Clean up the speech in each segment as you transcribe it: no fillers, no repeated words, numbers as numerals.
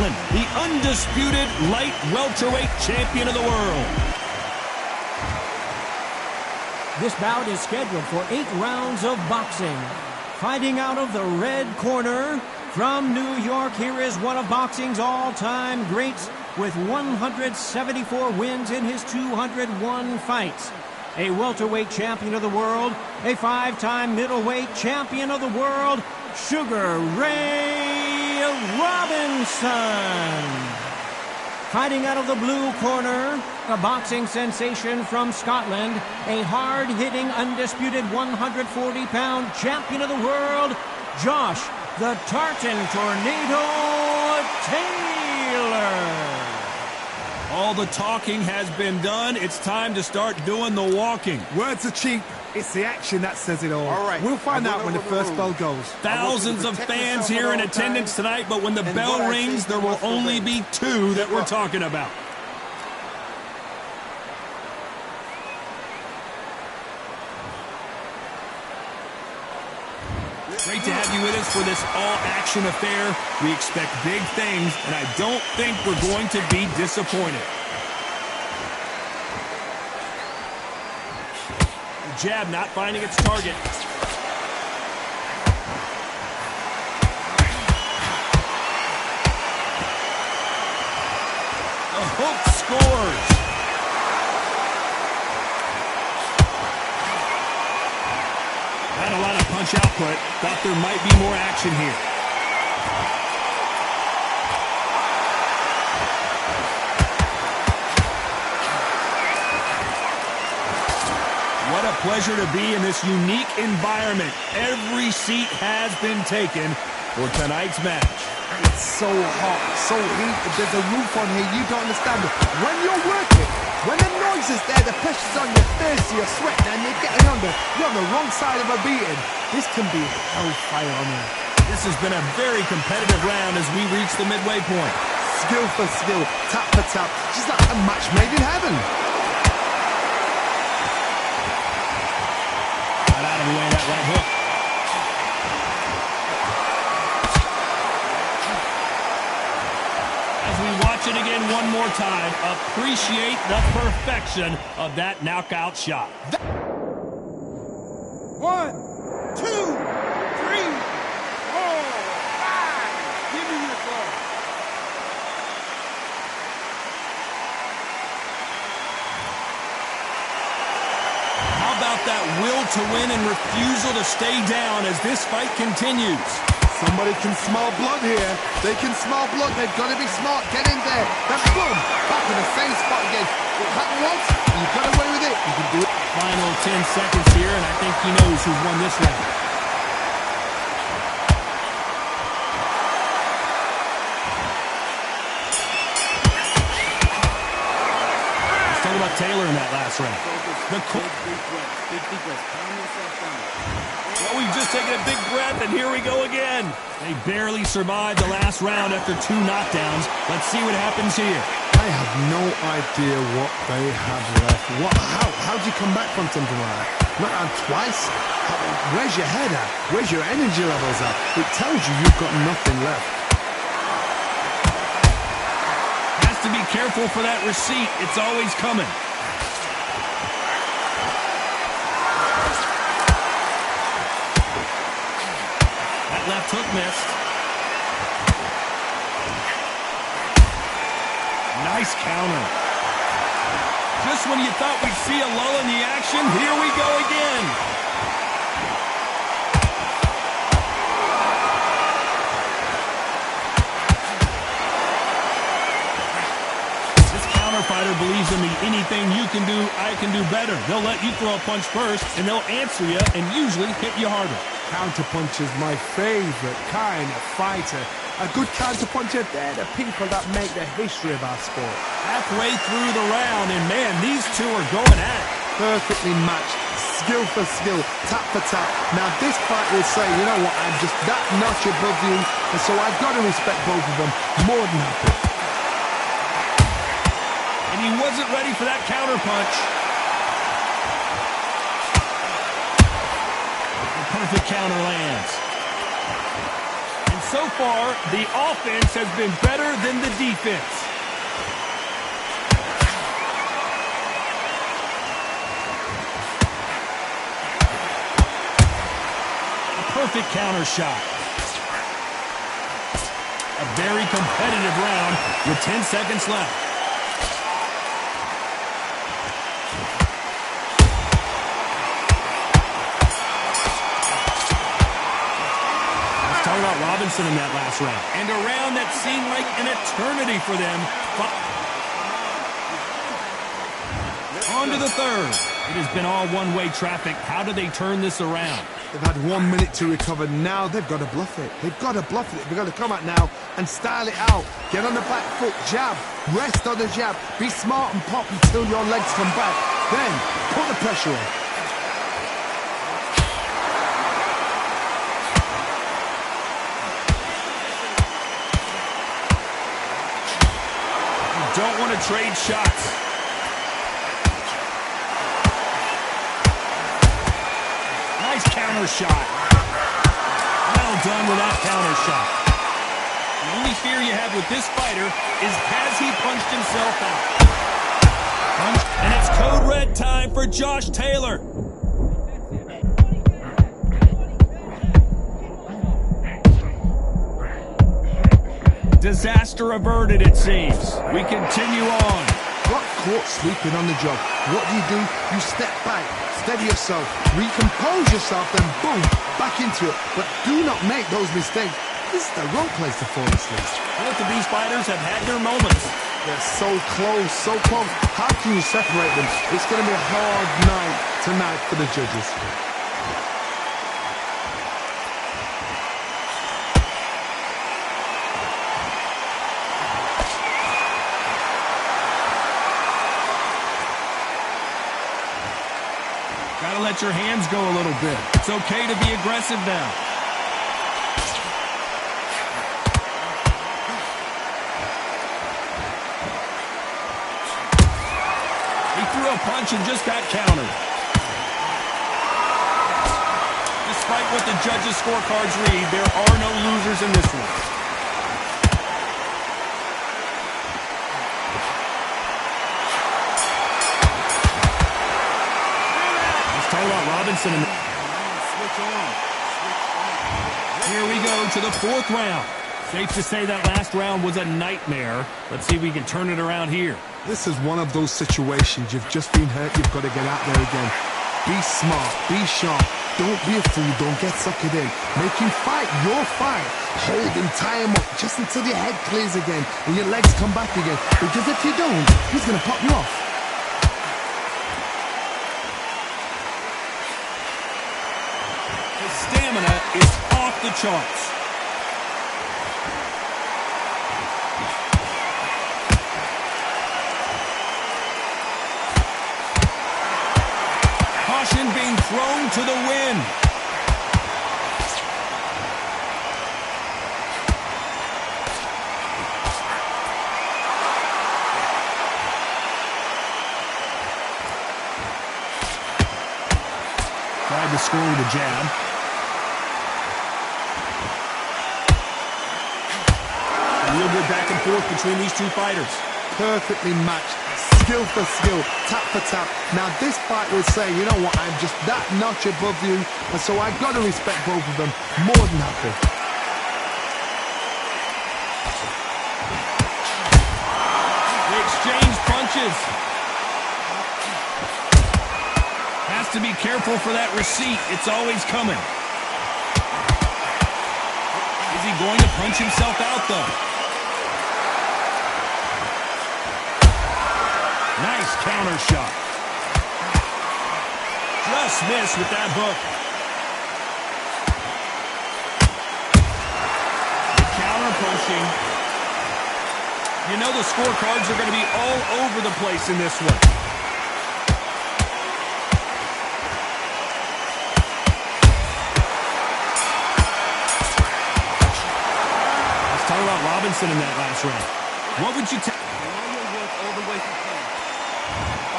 Scotland, the undisputed light welterweight champion of the world. This bout is scheduled for 8 rounds of boxing. Fighting out of the red corner, from New York, here is one of boxing's all-time greats with 174 wins in his 201 fights. A welterweight champion of the world, a 5-time middleweight champion of the world, Sugar Ray Robinson. Fighting out of the blue corner, a boxing sensation from Scotland, a hard-hitting, undisputed 140-pound champion of the world, Josh the Tartan Tornado Taylor. All the talking has been done. It's time to start doing the walking. Words are cheap. It's the action that says it all. All right. We'll find out when the first bell goes. Thousands of fans here in attendance tonight, but when the bell rings, there will only be 2 that we're talking about. Great to have you with us for this all-action affair. We expect big things, and I don't think we're going to be disappointed. The jab not finding its target. The hook scores. Not a lot of punch output. Thought there might be more action here. What a pleasure to be in this unique environment. Every seat has been taken for tonight's match. It's so hot, so heated. There's a roof on here. You don't understand it. When you're working, when the noise is there, the pressure's on your face, you're sweating, and you're getting you're on the wrong side of a beating. This can be hellfire on here. This has been a very competitive round as we reach the midway point. Skill for skill, tap for tap, just like a match made in heaven. Got out of the way of that right hook. As we watch it again one more time, appreciate the perfection of that knockout shot. 1, 2, 3, 4, 5. Give me your ball. How about that will to win and refusal to stay down as this fight continues? Somebody can smell blood here. They can smell blood. They've got to be smart. Get in there. Then boom, back in the same spot again. It happened once. You got away with it. You can do it. Final 10 seconds here, and I think he knows who's won this round. Let's talk about Taylor in that last round. Big breath. Calm yourself down. Well, we've just taken a big breath, and here we go again. They barely survived the last round after 2 knockdowns. Let's see what happens here. I have no idea what they have left. How do you come back from something like that? Not out twice? Where's your head at? Where's your energy levels at? It tells you you've got nothing left. Has to be careful for that receipt. It's always coming. That left hook missed. Nice counter. Just when you thought we'd see a lull in the action, here we go again. This counter fighter believes in the anything you can do, I can do better. They'll let you throw a punch first, and they'll answer you and usually hit you harder. Counterpunch is my favorite kind of fighter. A good counterpuncher, they're the people that make the history of our sport. Halfway through the round, and man, these two are going at it. Perfectly matched, skill for skill, tap for tap. Now this fight will say, you know what, I'm just that notch above you, and so I've got to respect both of them more than happy. And he wasn't ready for that counter punch. The perfect counter lands. And So far, the offense has been better than the defense. A perfect counter shot. A very competitive round with 10 seconds left. About Robinson in that last round. And a round that seemed like an eternity for them. On to the third. It has been all one-way traffic. How do they turn this around? They've had 1 minute to recover. Now they've got to bluff it. They've got to bluff it. They've got to come out now and style it out. Get on the back foot, jab, rest on the jab. Be smart and pop until your legs come back. Then put the pressure on. Don't want to trade shots. Nice counter shot. Well done with that counter shot. The only fear you have with this fighter is has he punched himself out? And it's code red time for Josh Taylor. Disaster averted, it seems. We continue on. Got caught sleeping on the job. What do? You step back, steady yourself, recompose yourself, then boom, back into it. But do not make those mistakes. This is the wrong place to fall asleep. Both of these fighters have had their moments. They're so close, so close. How can you separate them? It's going to be a hard night tonight for the judges. Gotta let your hands go a little bit. It's okay to be aggressive now. He threw a punch and just got countered. Despite what the judges' scorecards read, there are no losers in this one. Robinson. Here we go to the fourth round. Safe to say that last round was a nightmare. Let's see if we can turn it around here. This is one of those situations. You've just been hurt. You've got to get out there again. Be smart. Be sharp. Don't be a fool. Don't get suckered in. Make him fight your fight. Hold him, tie him up just until your head clears again and your legs come back again. Because if you don't, he's going to pop you off. Stamina is off the charts. Caution being thrown to the wind. Tried to score with a jab. Real good back and forth between these two fighters. Perfectly matched, skill for skill, tap for tap. Now this fight will say, you know what, I'm just that notch above you, and so I've got to respect both of them more than happy. They exchange punches. Has to be careful for that receipt. It's always coming. Is he going to punch himself out, though? Nice counter shot. Just missed with that hook. The counter punching. You know the scorecards are going to be all over the place in this one. Let's talk about Robinson in that last round. What would you tell?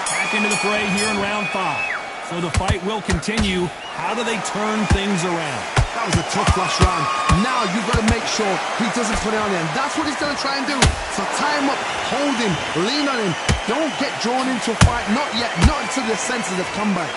Back into the fray here in round 5. So the fight will continue. How do they turn things around? That was a tough last round. Now you've got to make sure he doesn't put it on you. And that's what he's going to try and do. So tie him up, hold him, lean on him. Don't get drawn into a fight. Not yet. Not until your senses have come back.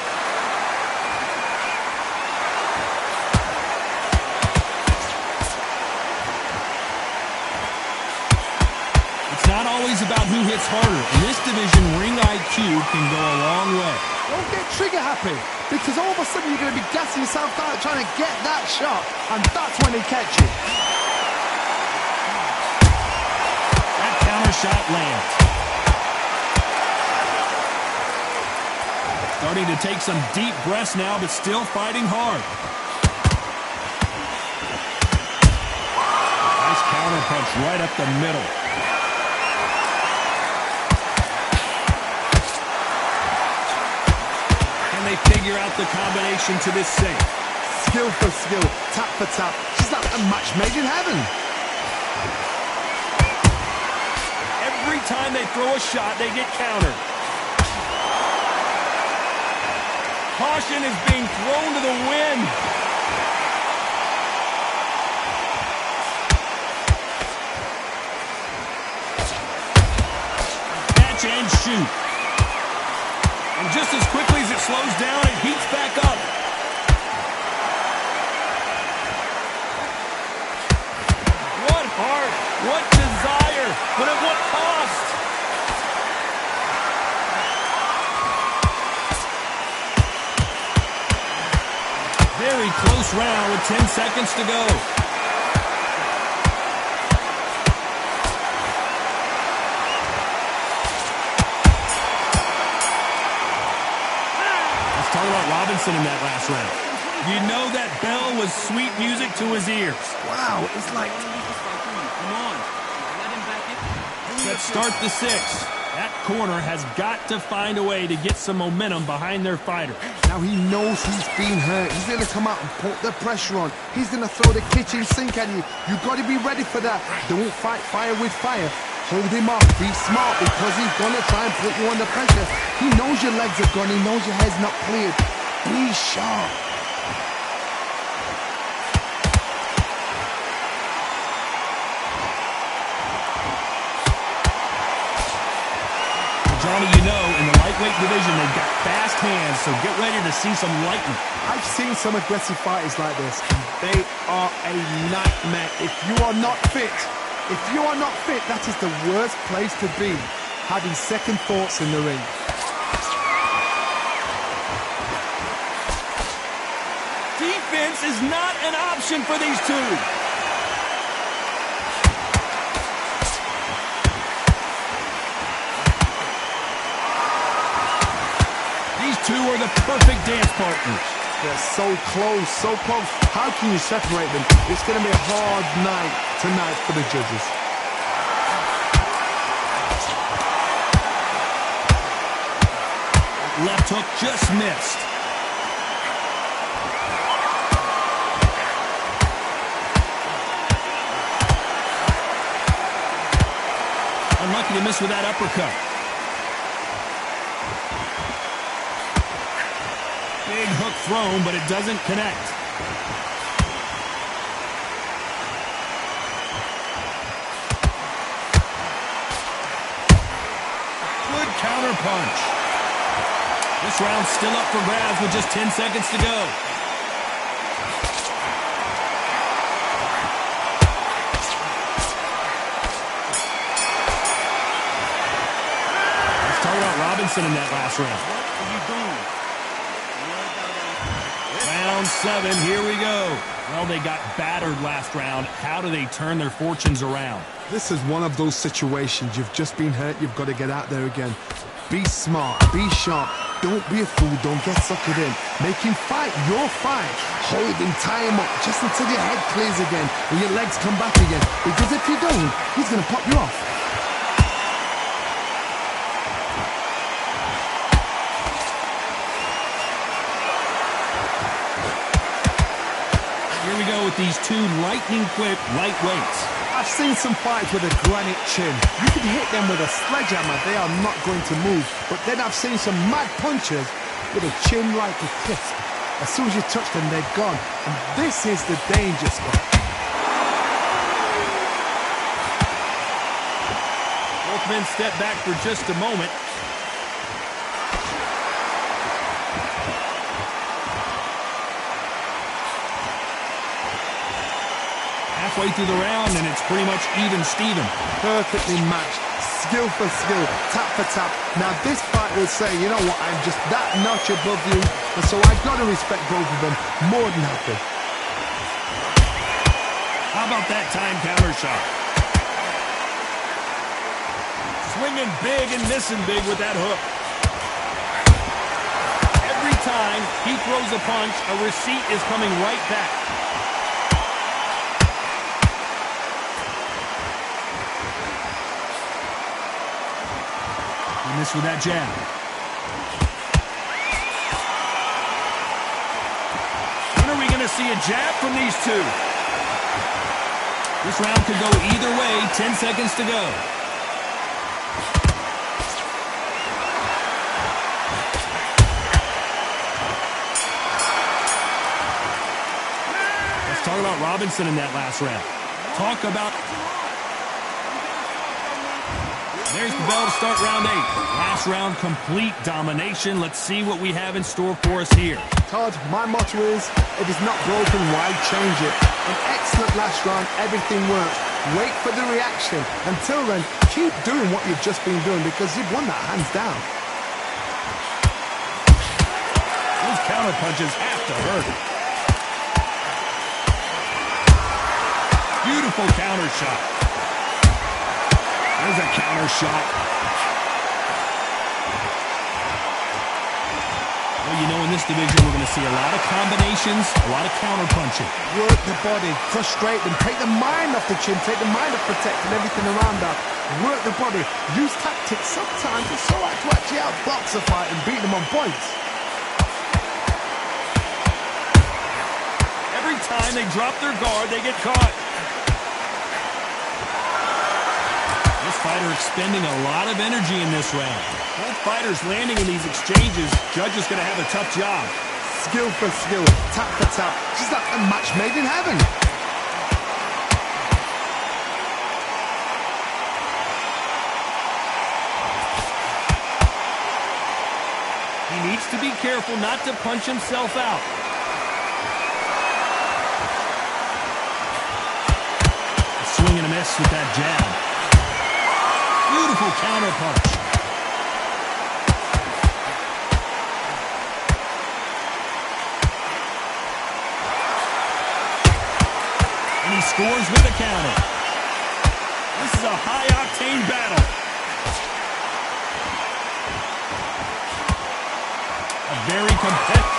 It's not always about who hits harder. In this division, ring IQ can go a long way. Don't get trigger happy, because all of a sudden you're going to be gassing yourself out trying to get that shot, and that's when they catch you. That counter shot lands. Starting to take some deep breaths now, but still fighting hard. Nice counter punch right up the middle. They figure out the combination to this sink. Skill for skill, tap for tap. She's like a match made in heaven. Every time they throw a shot, they get countered. Caution is being thrown to the wind. Catch and shoot. And just as quickly as it slows down, it heats back up. What heart, what desire, but at what cost? Very close round with 10 seconds to go. Talk about Robinson in that last round. You know that bell was sweet music to his ears. Wow, it's like... Come on. Let him back in. Let's start the sixth. That corner has got to find a way to get some momentum behind their fighter. Now he knows he's been hurt. He's going to come out and put the pressure on. He's going to throw the kitchen sink at you. You've got to be ready for that. Don't fight fire with fire. Hold him off. Be smart, because he's going to try and put you under pressure. He knows your legs are gone. He knows your head's not cleared. Be sharp. Johnny, you know, in the lightweight division, they've got fast hands, so get ready to see some lightning. I've seen some aggressive fighters like this, and they are a nightmare. If you are not fit, that is the worst place to be, having second thoughts in the ring. Defense is not an option for these two. These two are the perfect dance partners. They're so close, so close. How can you separate them? It's going to be a hard night tonight for the judges. Left hook just missed. Unlucky to miss with that uppercut. Big hook thrown, but it doesn't connect. Good counter punch. This round's still up for grabs with just 10 seconds to go. Let's talk about Robinson in that last round. What are you doing? Round 7, here we go. Well, they got battered last round. How do they turn their fortunes around? This is one of those situations. You've just been hurt. You've got to get out there again. Be smart. Be sharp. Don't be a fool. Don't get suckered in. Make him fight your fight. Hold him, tie him up, just until your head clears again and your legs come back again. Because if you don't, he's going to pop you off. Here we go with these two lightning-quick lightweights. I've seen some fights with a granite chin. You can hit them with a sledgehammer, they are not going to move. But then I've seen some mad punchers with a chin like a crisp. As soon as you touch them, they're gone. And this is the danger spot. Both men step back for just a moment. Halfway through the round, and it's pretty much even Steven. Perfectly matched. Skill for skill, tap for tap. Now this fight will say, you know what, I'm just that notch above you, and so I've got to respect both of them more than happy. How about that time counter shot? Swinging big and missing big with that hook. Every time he throws a punch, a receipt is coming right back. He missed with that jab. When are we going to see a jab from these two? This round could go either way. 10 seconds to go. Let's talk about Robinson in that last round. Talk about... There's the bell to start round 8. Last round, complete domination. Let's see what we have in store for us here. Todd, my motto is, if it's not broken, why change it? An excellent last round, everything works. Wait for the reaction. Until then, keep doing what you've just been doing because you've won that hands down. Those counter punches have to hurt. Beautiful counter shot. There's a counter shot. Well, you know, in this division, we're going to see a lot of combinations, a lot of counter punching. Work the body, frustrate them, take the mind off the chin, take the mind off protecting everything around that. Work the body, use tactics sometimes. It's so hard to actually outbox a fight and beat them on points. Every time they drop their guard, they get caught. This fighter expending a lot of energy in this round. Both fighters landing in these exchanges. Judge is going to have a tough job. Skill for skill, tap for tap. Just like a match made in heaven. He needs to be careful not to punch himself out. A swing and a miss with that jab. Beautiful counter punch. And he scores with a counter. This is a high-octane battle. A very competitive.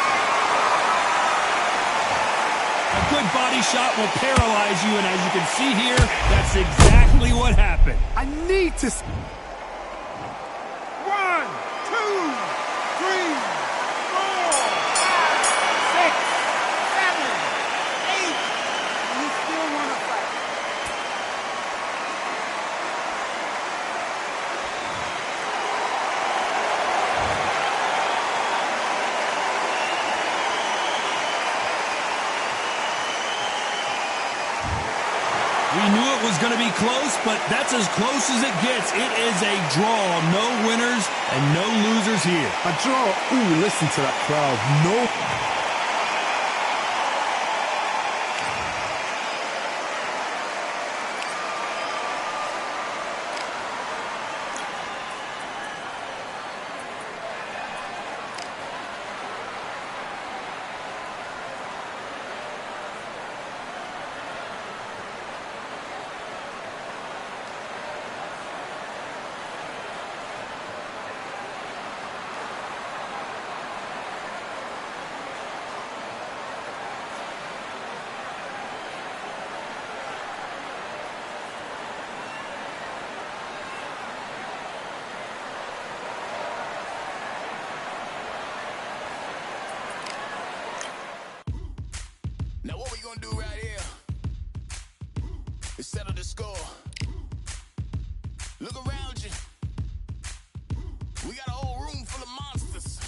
A good body shot will paralyze you, and as you can see here, that's exactly what happened. I need to... 1, 2, 3, 4, 5, 6, 7, 8. You still want to fight? We knew it was going to be close, but that's as close as it gets. It is a draw. No winners and no losers here. A draw. Ooh, listen to that crowd. No... Now what we gonna do right here is settle the score. Look around you. We got a whole room full of monsters.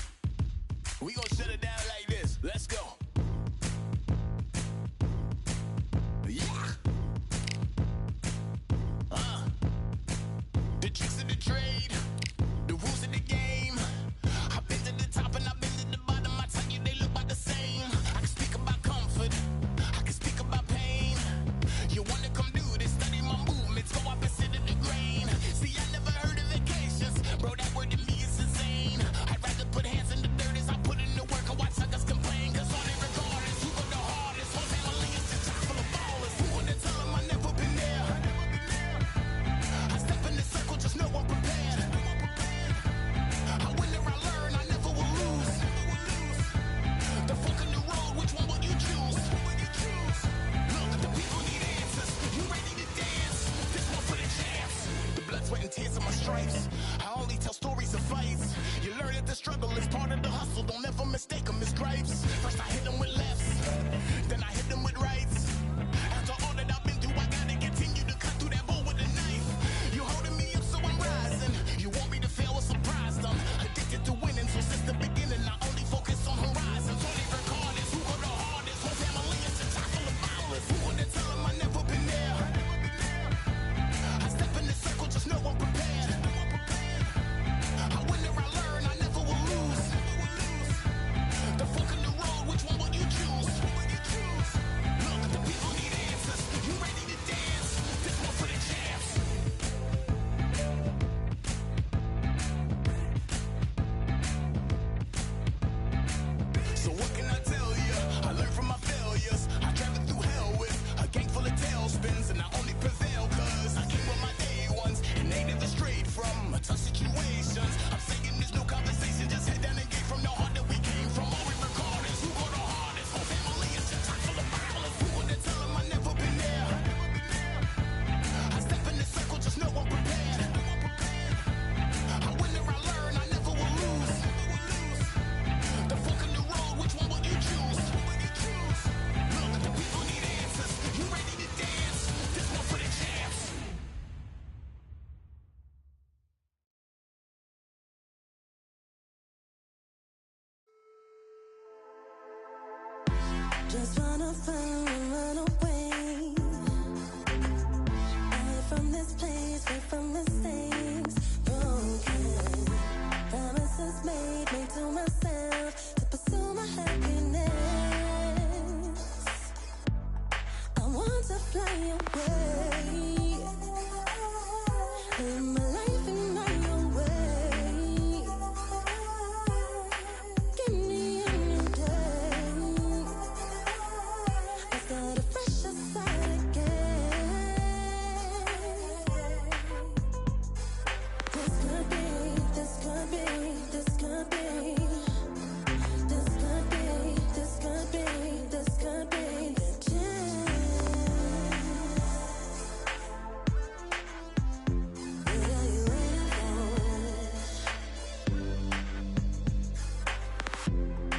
We gonna shut it down like this. Let's go. trade. The rules of the game. I've been to the top and I've been to the bottom. I tell you, they look about the same. I can speak about comfort. I can speak about pain. You wanna come do this? Study my movements. Go opposite of the grain. See, I never heard of vacations. Bro, that word to me is insane. I'd rather put hands in the dirt as I put in the work and watch suckers complain. Cause all they regard is who go the hardest. Whole family is just chock full of ballers. Who wanna tell them I never been there? I step in the circle, just know I'm prepared. I win or I learn, I never will lose. The fork in the road, which one will you choose? Look, the people need answers. You ready to dance? This one for the chance. The blood, sweat, and tears of my stripes. I only tell stories of fights. You learn that the struggle is part of the hustle. Don't ever mistake them as gripes. First I hit them with lefts, then I hit them with rights. After all that I've been through, I gotta continue to cut through that bull with a knife. You holding me up, so I'm rising. You want me to fail or surprise them? Addicted to winning, so since the beginning, I only focus on horizons. All they record is who go the hardest. Whole family is a chock full of ballers. Who wanna tell them I never been there? I step in the circle, just know I'm prepared. I win or I learn, I never will lose. The fork in the road, which one will you choose? Look, the people need answers. You ready to dance? This one for the champs. So what can I tell you? I learned from my failures. I traveled through hell with a gang full of tailspins, and I only prevail cause I came with my day ones, and they never strayed from tough situations. I'm saying there's no conversation, just head down and get from the heart that we came from. All we record is who go the hardest. Whole family is just chock full of ballers. Who wanna tell them I never been there? I step in the circle, just know I'm prepared. I win or I learn, I never will lose. The fork in the road, which one will you choose? Look, the people need answers. You ready to dance? This one for the champs. Just wanna fly and run away. Away from this place, away from mistakes. Broken promises made to myself to pursue my happiness. I want to fly away. Live my life in my own way. Give me a new day. I start a fresh start again. This could be, this could be, this could be. This could be, this could be, this could be the chance. What are you waiting for?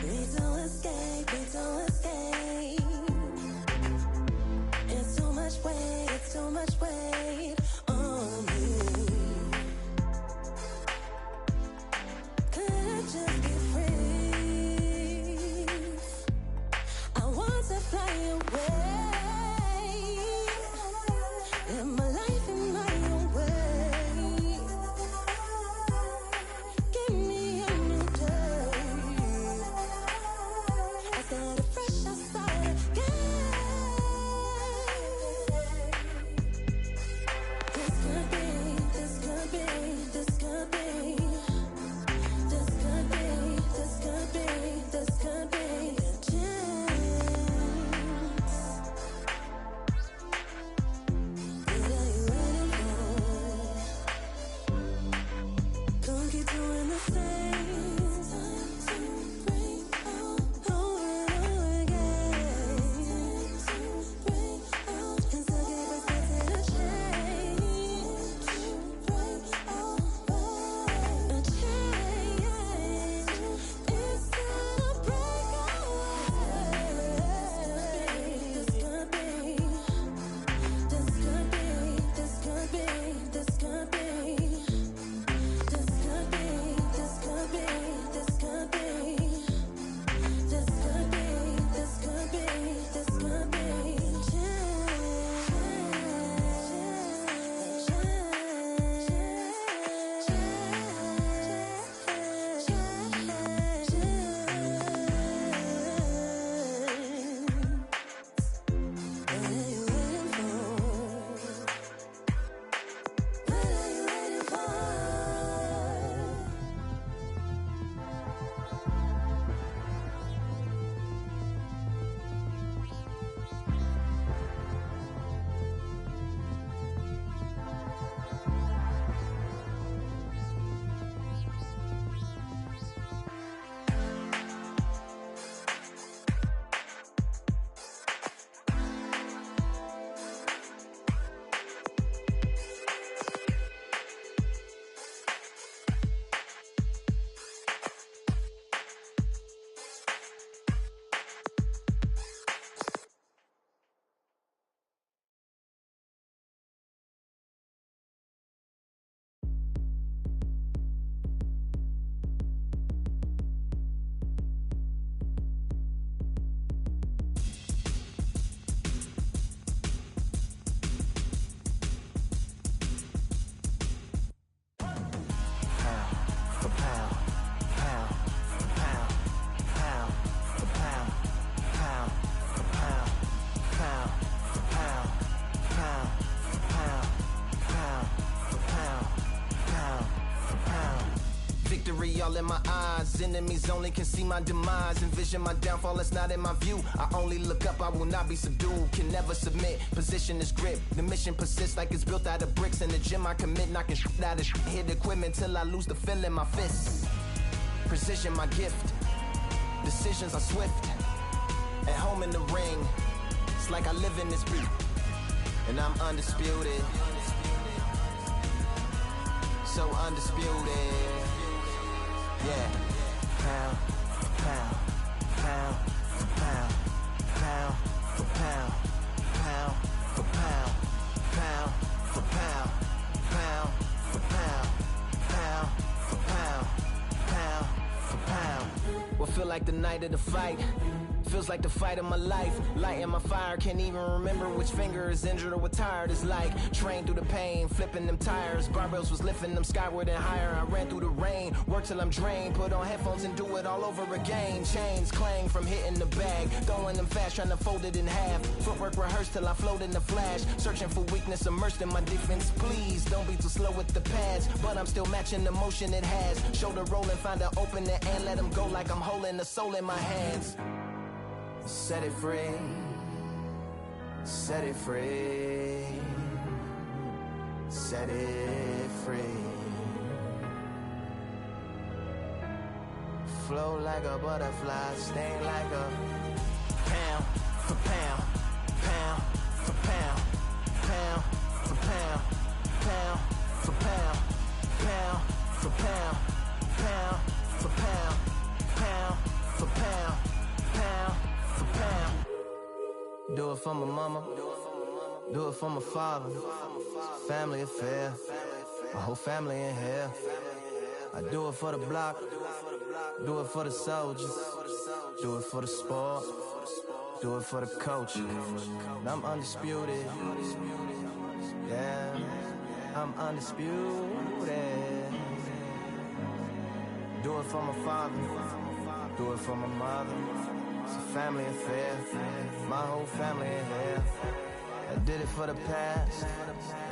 Need to escape, need to escape. It's too much weight, it's too much weight on me. Could I just be free? I want to fly away. Live my life in my own way. Give me a new day. I start a fresh start again. This could be, this could be, this could be. This could be, this could be, this could be a chance. What are you waiting for? Don't keep doing the same. Time to break out, over and over again. Time to break out, and still get respected a change. Break out, a change. It's gonna break away. This could be, this could be, this could be, this could be. This could be, this could misery all in my eyes. Enemies only can see my demise. Envision my downfall, it's not in my view. I only look up, I will not be subdued. Can never submit, position is grip. The mission persists like it's built out of bricks. In the gym I commit, knocking shit out of shit. Hit equipment till I lose the feel in my fists. Precision my gift. Decisions are swift. At home in the ring, it's like I live in this beat. And I'm undisputed. So undisputed. Yeah. Pound for pound, pound for pound, pound for pound, pound for pound, pound for pound, pound for pound, pound for pound, pound for pound. What feel like the night of the fight? Feels like the fight of my life. Lighting my fire, can't even remember which finger is injured or what tired is like. Train through the pain, flipping them tires. Barbells was lifting them skyward and higher. I ran through the rain, work till I'm drained. Put on headphones and do it all over again. Chains clang from hitting the bag. Throwing them fast, trying to fold it in half. Footwork rehearsed till I float in the flash. Searching for weakness, immersed in my defense. Please, don't be too slow with the pads. But I'm still matching the motion it has. Shoulder rolling, find an opening and let them go like I'm holding the soul in my hands. Set it free, set it free, set it free. Flow like a butterfly, sting like a pound for pound, pound for pound, pound for pound, pound for pound, pound for pound, pound for pound, pound for pound, pound. Do it for my mama, do it for my father. Family affair, my whole family in here. I do it for the block, do it for the soldiers, do it for the sport, do it for the coach. I'm undisputed, yeah, I'm undisputed. Do it for my father, do it for my mother. It's a family affair, my whole family in here. I did it for the past,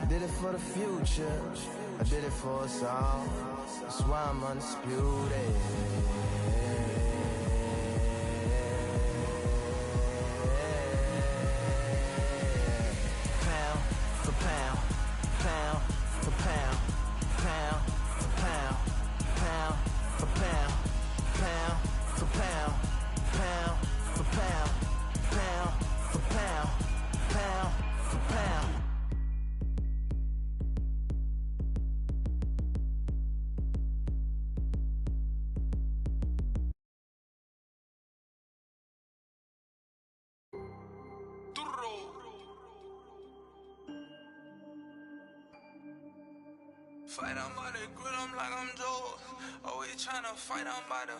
I did it for the future, I did it for us all. That's why I'm undisputed. Pound for pound, pound for pound, pound for pound, pound for pound, pound for pound, pound for pound, pound for pound, pound for pound. Fight, I'm by the grill, I'm like I'm Joe. Always tryna fight, I'm by the.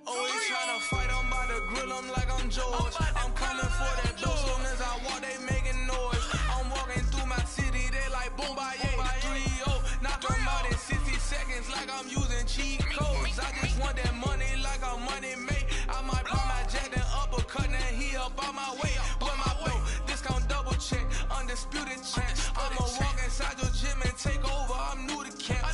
Always tryna fight, I'm by the grill, I'm like I'm George. I'm coming for that dough, soon as I walk, they making noise. I'm walking through my city, they like boom, by 3-0. Knock them out in 60 seconds, like I'm using cheat codes. I just want that money, like I'm money made. I might buy my jack and uppercut, and he up on my way. With my way, discount double check, undisputed champ. I'ma walk inside your gym and take over. I'm new to camp,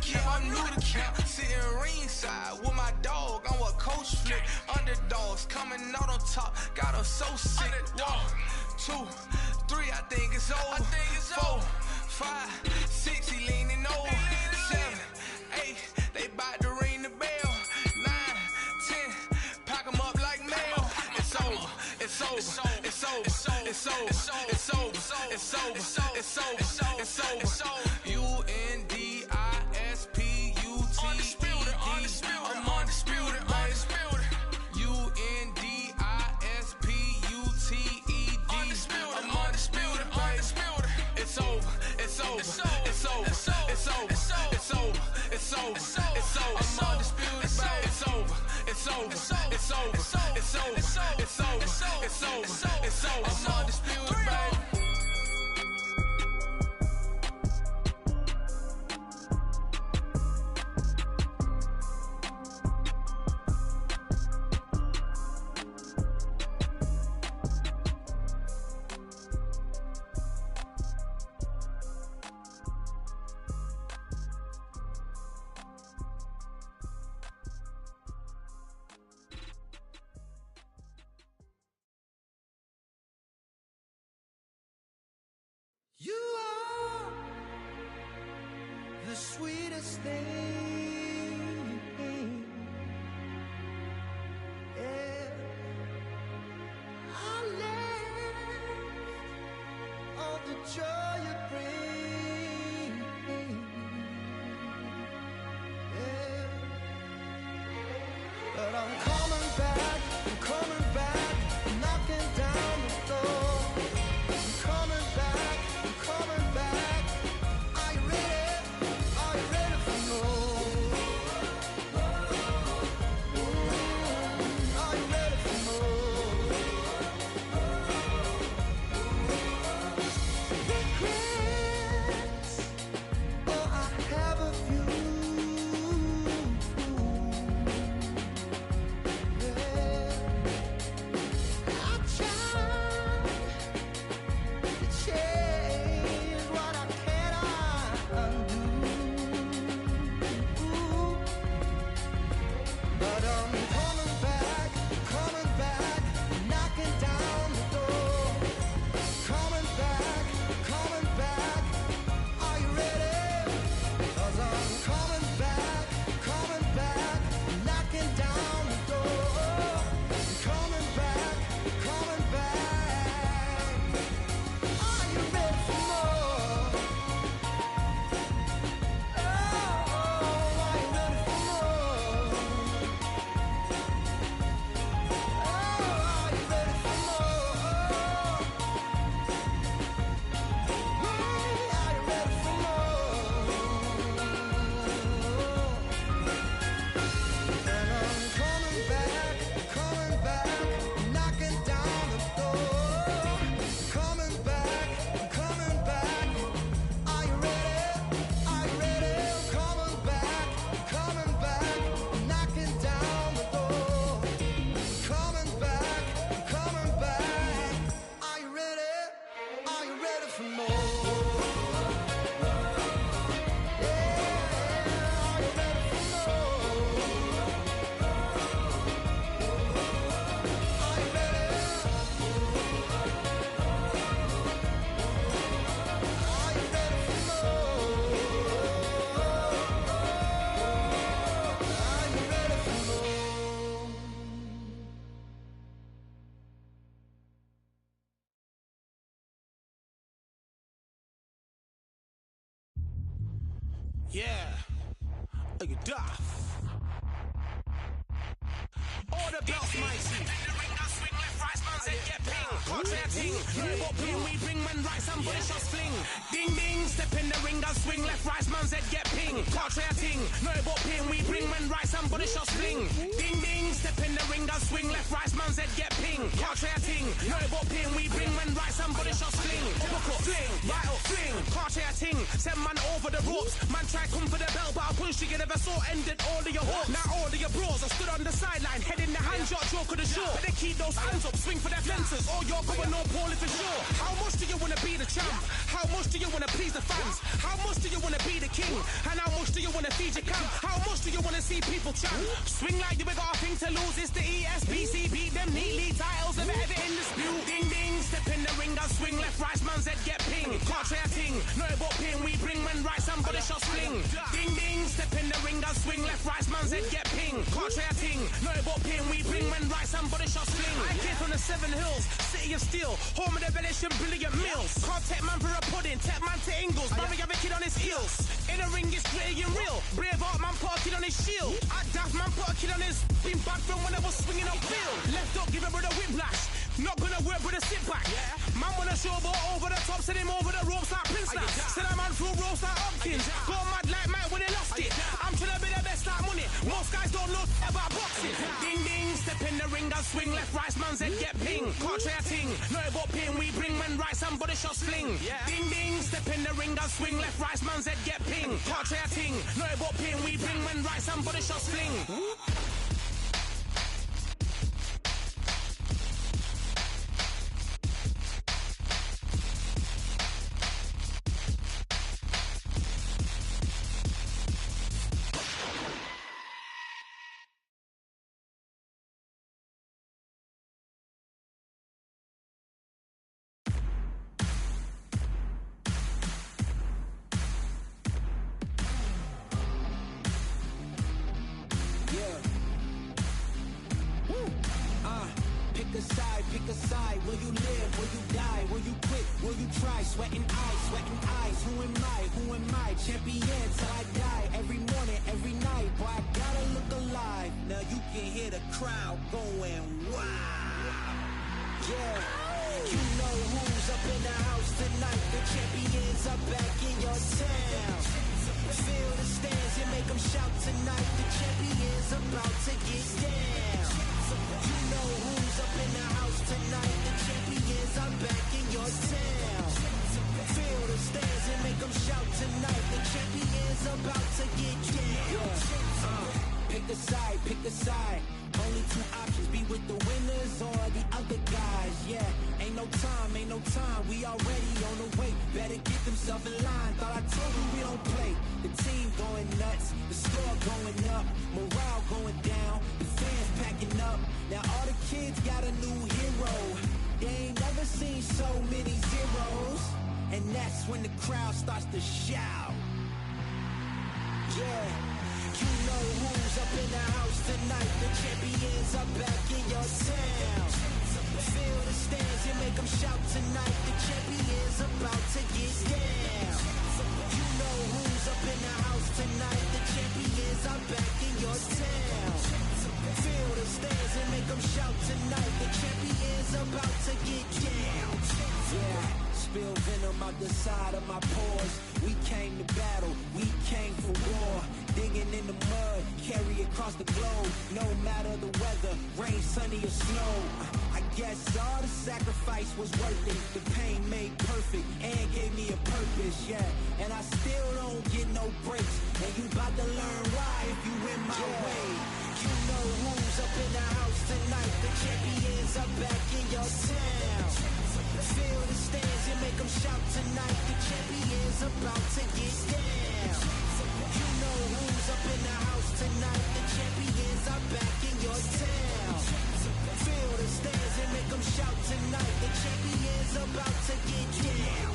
yeah, I'm new to camp. Sitting ringside with my dog, I'm what coach flip. Underdogs coming out on top, got them so sick. 1, 2, 3, I think it's over. 4, 5, 6, he leaning over. 7, 8, they bout to ring the bell. 9, 10, pack 'em up like mail. It's over, it's over, it's over, it's over, it's over, it's over, it's over, it's over, it's over. UNDISPUTED. I'm undisputed, undisputed. UNDISPUTED. I'm undisputed, undisputed. It's over, it's over, it's over, it's over, it's over, it's over, it's over, it's over. I'm undisputed, baby. It's over, it's over, it's over, it's over, it's over, it's over, it's over. I'm undisputed, baby. the sweetest thing. Yeah. I love all the joy you bring. Yeah. But I'm coming back, knocking down the door. I'm coming back, Are you ready? Are you ready for more? Are you ready for more? Regrets, oh, I have a few. Yeah. I tried to change what I cannot undo. But I'm coming back, knocking down the door. Coming back, are you ready? 'Cause I'm coming back, knocking down the door. Coming back, are you ready for more? Oh, are you ready for more? Oh, are you ready for more? Are you ready for more? And I'm coming back, knocking down the door. Coming back, are you ready? Are you ready? Coming back, knocking down the door. Coming back, are you ready? Are you ready for more? Yeah, are you ready for more? Are you ready? Are you ready for more? Are you ready for more? Yeah, are you daft? All the belts mighty. In the ring, I swing left, right, man's head get ping. Contrary ting, no what ping, we bring man right, somebody shots fling. Ding ding, step in the ring, I swing left, right, man's head get ping. Contrary ting, no what ping, we bring man right, somebody shots fling. Ding ding, step in the ring, I swing left, right, man's head get ping. Contrary ting, no what ping, we bring man right, somebody shots fling. Uppercut, fling, right up, fling. Contrary ting, send man over the ropes. Man try come for the bell, but I punched you, you never saw ended all of your hopes. Now all of your bros are stood on the sideline, head in the hand shot, joke of the show. But they keep those hands up, swing for their fences. All you're going no poorly for sure. How much do you wanna be the champ? How much do you wanna please the fans? How much do you wanna be the king? And how much do you wanna feed your camp? How much do you wanna see people champ? Swing like you got a thing to lose. It's the ESBC, beat them neatly. Titles never ever in dispute. Ding ding, step in the ring, I swing left, right, man's head get ping. Can't try a ting, no but ping. We bring man right, somebody shots fling. Ding ding, step in the ring, I swing left, right, man's head get ping. Can't try a ting, no but ping. We bring man right, somebody shots fling. I came from the 7 Hills, city of steel, home of the village and brilliant meals. Can't take man for a pudding, take man to Ingles. Barry have a kid on his heels. In a ring, it's gritty and real. Braveheart man put a kid on his shield. At Daft man put a kid on his. Been back from when I was swinging up field. Left up, give a brother whiplash. Not gonna work with a sit back. Man wanna show ball over the top, send him over the ropes like Prince now. Send a man through ropes like Hopkins. Go mad like Mike when he lost it. I'm trying to be the best like money. Most guys don't know about boxing. Ding ding, step in the ring, I swing left, right, man's head get ping. Can't try a ting, no but ping. We bring man right, somebody shots fling. Ding ding, step in the ring, I swing left, right, man's head get ping. Can't try a ting, no but ping. We bring man right, somebody shots fling. pick a side. Will you live? Will you die? Will you quit? Will you try? Sweating eyes. Who am I? Who am I? Champion till I die. Every morning, every night. Boy, I gotta look alive. Now you can hear the crowd going wow. Yeah, you know who's up in the house tonight. The champions are back in your town. Feel the stands and make them shout tonight. The champions about to get down. You know who's up in the house tonight. The champions are back in your town. Feel the stands and make them shout tonight. The champions about to get down. Pick a side, pick a side. Only two options, be with the winners or the other guys. Yeah, ain't no time, we already on the way. Better get themselves in line, thought I told you we don't play. The team going nuts, the score going up, morale going down, the fans packing up. Now all the kids got a new hero. They ain't never seen so many zeros. And that's when the crowd starts to shout. Yeah, you know who's up in the house tonight. The champions are back in your town. Feel the stands and make them shout tonight. The champions about to get down. You know who's up in the house tonight. The champions are back in your town. Feel the stands and make them shout tonight. The champions about to get down. Yeah, spill venom out the side of my pores. We came to battle, we came for war. Digging in the mud, carry across the globe. No matter the weather, rain, sunny or snow. I guess all the sacrifice was worth it. The pain made perfect and gave me a purpose, yeah. And I still don't get no breaks. And you bout to learn why if you in my way. You know who's up in the house tonight. The champions are back in your town. Feel the stands and make them shout tonight. The champions about to get down. You know who's up in the house tonight. The champions are back in your town. Feel the stands and make them shout tonight. The champions about to get down.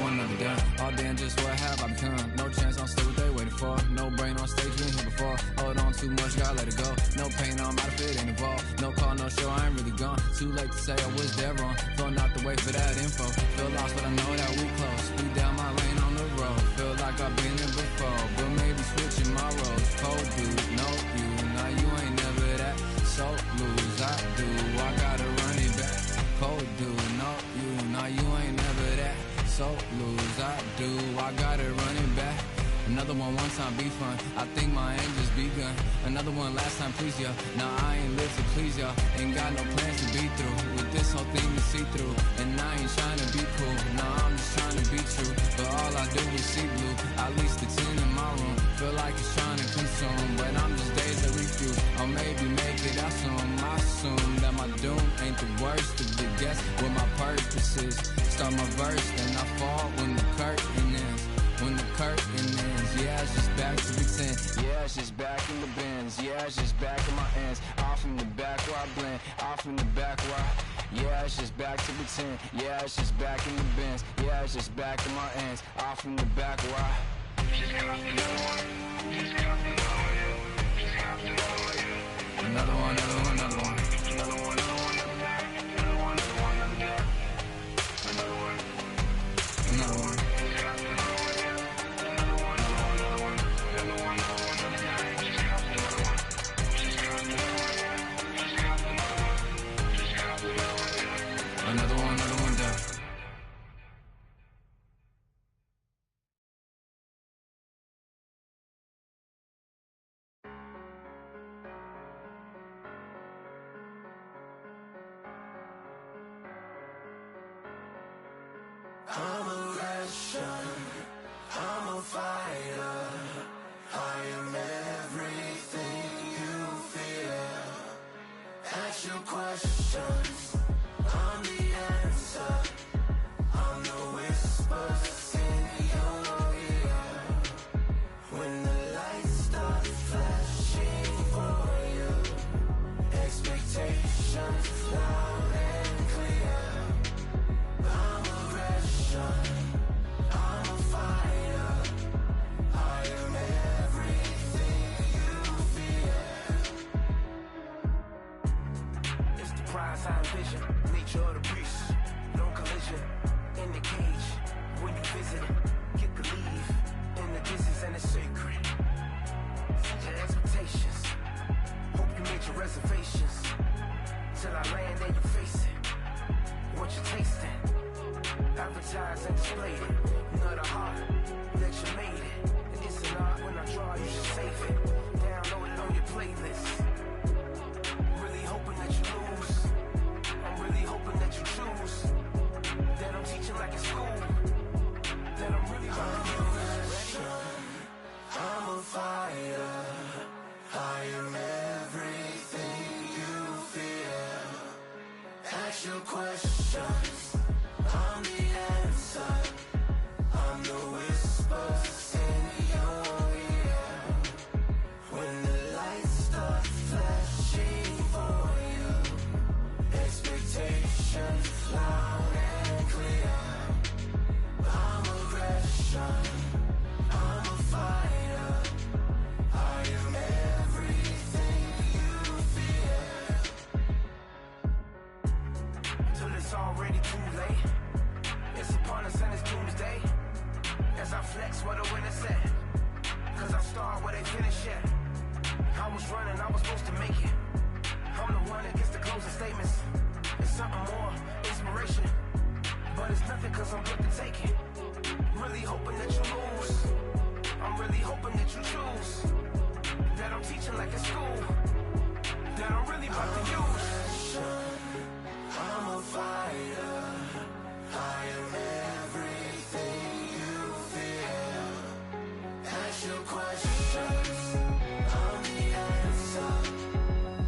Another day. All day and just what have I become? No chance on stage, what they waiting for. No brain on stage, been here before. Hold on too much, gotta let it go. No pain, I'm out of it, ain't involved. No call, no show, I ain't really gone. Too late to say I was there wrong. Phone out the way for that info. Feel lost, but I know that we close. We down my lane on the road. Feel like I've been there before, but maybe switching my roles. Cold dude, no you, now you ain't never that. So lose, I do, I gotta run it back. Cold dude, no you, now you ain't never that. So lose, I do, I gotta run it back. Another one time be fun, I think my aim just begun. Another one last time please ya. Now I ain't live to please ya. Ain't got no plans to be through with this whole thing to see through. And I ain't trying to be cool, nah I'm just trying to be true. But all I do is see blue, at least the 10 in my room. Feel like it's trying to consume, but I'm just days that refuse. Or maybe make it out soon. I assume that my doom ain't the worst of the guess what my purpose is. Start my verse, then I fall when the curtain ends. When the curtain ends, yeah, it's just back to pretend. Yeah, it's just back in the bins. Yeah, it's just back in my ends. Off in the back where I blend. Off in the back where I... Yeah, it's just back to pretend. Yeah, it's just back in the bins. Yeah, it's just back in my ends. Off in the back where I... Just cost another one. Just cost another one. Just cost another one. Another one, another one, another one. Another one, another one, another day. Another one, another one, another day. Another one. Another one. Another one down. I'm a Russian, I'm a fighter. I am everything you fear. strategize and display it. You know the heart that you made it. And it's an art when I draw, you should save it. Download it on your playlist. Really hoping that you lose. I'm really hoping that you choose. That I'm teaching like it's school. That I'm really about to use. I'm a fighter. I am everything you fear. Ask your questions. I'm the answer. I'm the whispers in your ear. When the lights start flashing for you, expectations loud and clear. I'm aggression. I'm a fighter. I am everything you fear. Till it's already too late. It's upon us and it's Tuesday. As I flex where the winner set. Cause I start where they finish yet. I was running, I was supposed to make it. I'm the one that gets the closing statements. It's something more, inspiration. But it's nothing cause I'm good to take it. Really hoping that you lose. I'm really hoping that you choose. That I'm teaching like it's school. That I'm really about to use. I'm a fighter. I am everything you fear. Ask your questions. I'm the answer.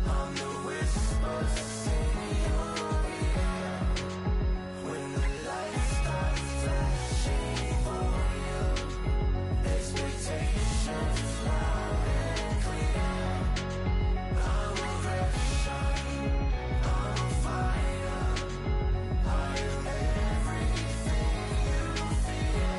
I'm the whispers in your ear. When the lights start flashing for you, expectations loud and clear. I'm aggression. I'm a fighter. I am everything you fear.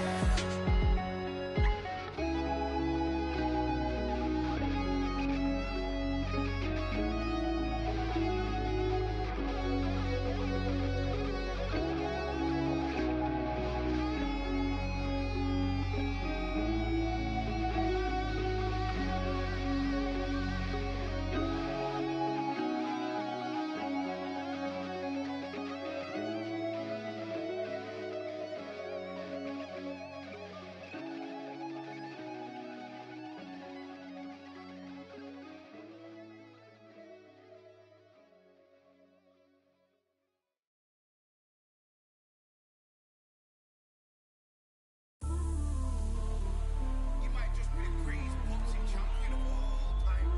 You might just be the greatest boxing champion of all time.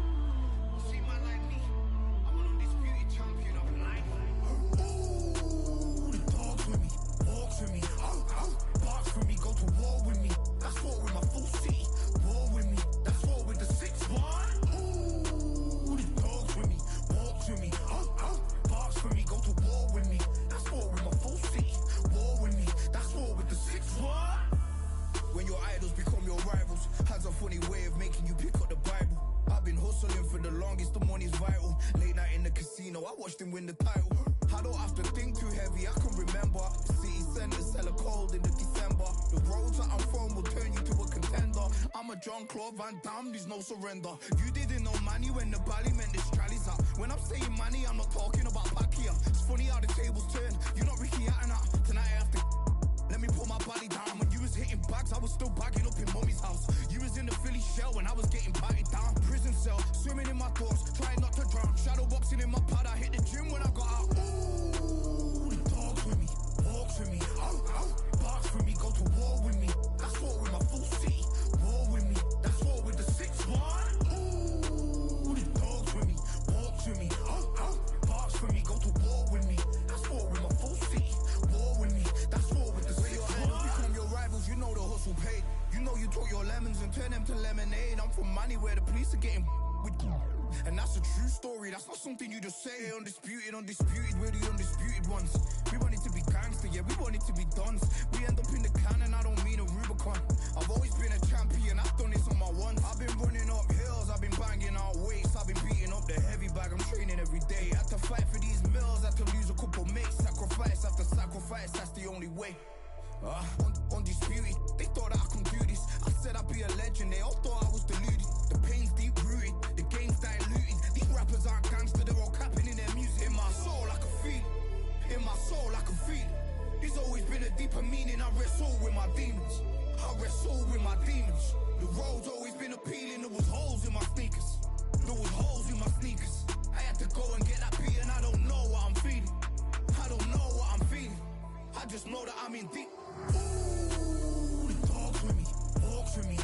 You see, man like me, I'm an undisputed champion of life. Ooh, the dogs with me, walks with me, barks with me, go to war with me. That's war with my full city. War with me, that's war with the 6-1. Ooh, the dogs with me, walks with me, barks with me, go to war with me. That's war with my full city. War with me, that's war with the 6-1. When your idols become your rivals, has a funny way of making you pick up the Bible. I've been hustling for the longest, the money's vital. Late night in the casino, I watched him win the title. I don't have to think too heavy, I can remember. City centers hella cold in the December. The roads that I'm from will turn you to a contender. I'm a Jean-Claude Van Damme, there's no surrender. You didn't know money when the bally meant this trallies up. When I'm saying money, I'm not talking about Pacquiao. It's funny how the tables turn, you're not Ricky Hatton. Tonight I have to let me pull my body down. When you was hitting bags, I was still bagging up in mommy's house. You was in the Philly shell when I was getting batted down. Prison cell, swimming in my thoughts, trying not to drown. Shadow boxing in my pad, I hit the gym when I got out. Ooh, the dogs with me, walks with me, barks with me, go to war with me. That's war with my full city. War with me, that's war with the 6-1. Ooh, the dogs with me, walks with me, barks with me, go to war with me. That's war with my full city. War with me, that's war with the 6-1. Become your rivals, you know the hustle paid. You know you took your lemons and turn them to lemonade. I'm from money where the police are getting with. And that's a true story, that's not something you just say. Undisputed, we're the undisputed ones. We want it to be gangster, yeah, we want it to be dons. We end up in the can and I don't mean a Rubicon. I've always been a champion, I've done this on my ones. I've been running up hills, I've been banging out weights. I've been beating up the heavy bag, I'm training every day. Had to fight for these mills, had to lose a couple mates. Sacrifice after sacrifice, that's the only way. Undisputed, they thought that I could do this. I said I'd be a legend, they all thought I was deluded. The pain's deep rooted, the game's diluted. These rappers aren't gangster, they're all capping in their music. In my soul I can feel, in my soul I can feel. There's always been a deeper meaning. I wrestle with my demons. I wrestle with my demons. The road's always been appealing. There was holes in my sneakers. There was holes in my sneakers. I had to go and get that beat, and I don't know what I'm feeling. I don't know what I'm feeling. I just know that I'm in deep. Ooh, the dogs with me, walks with me,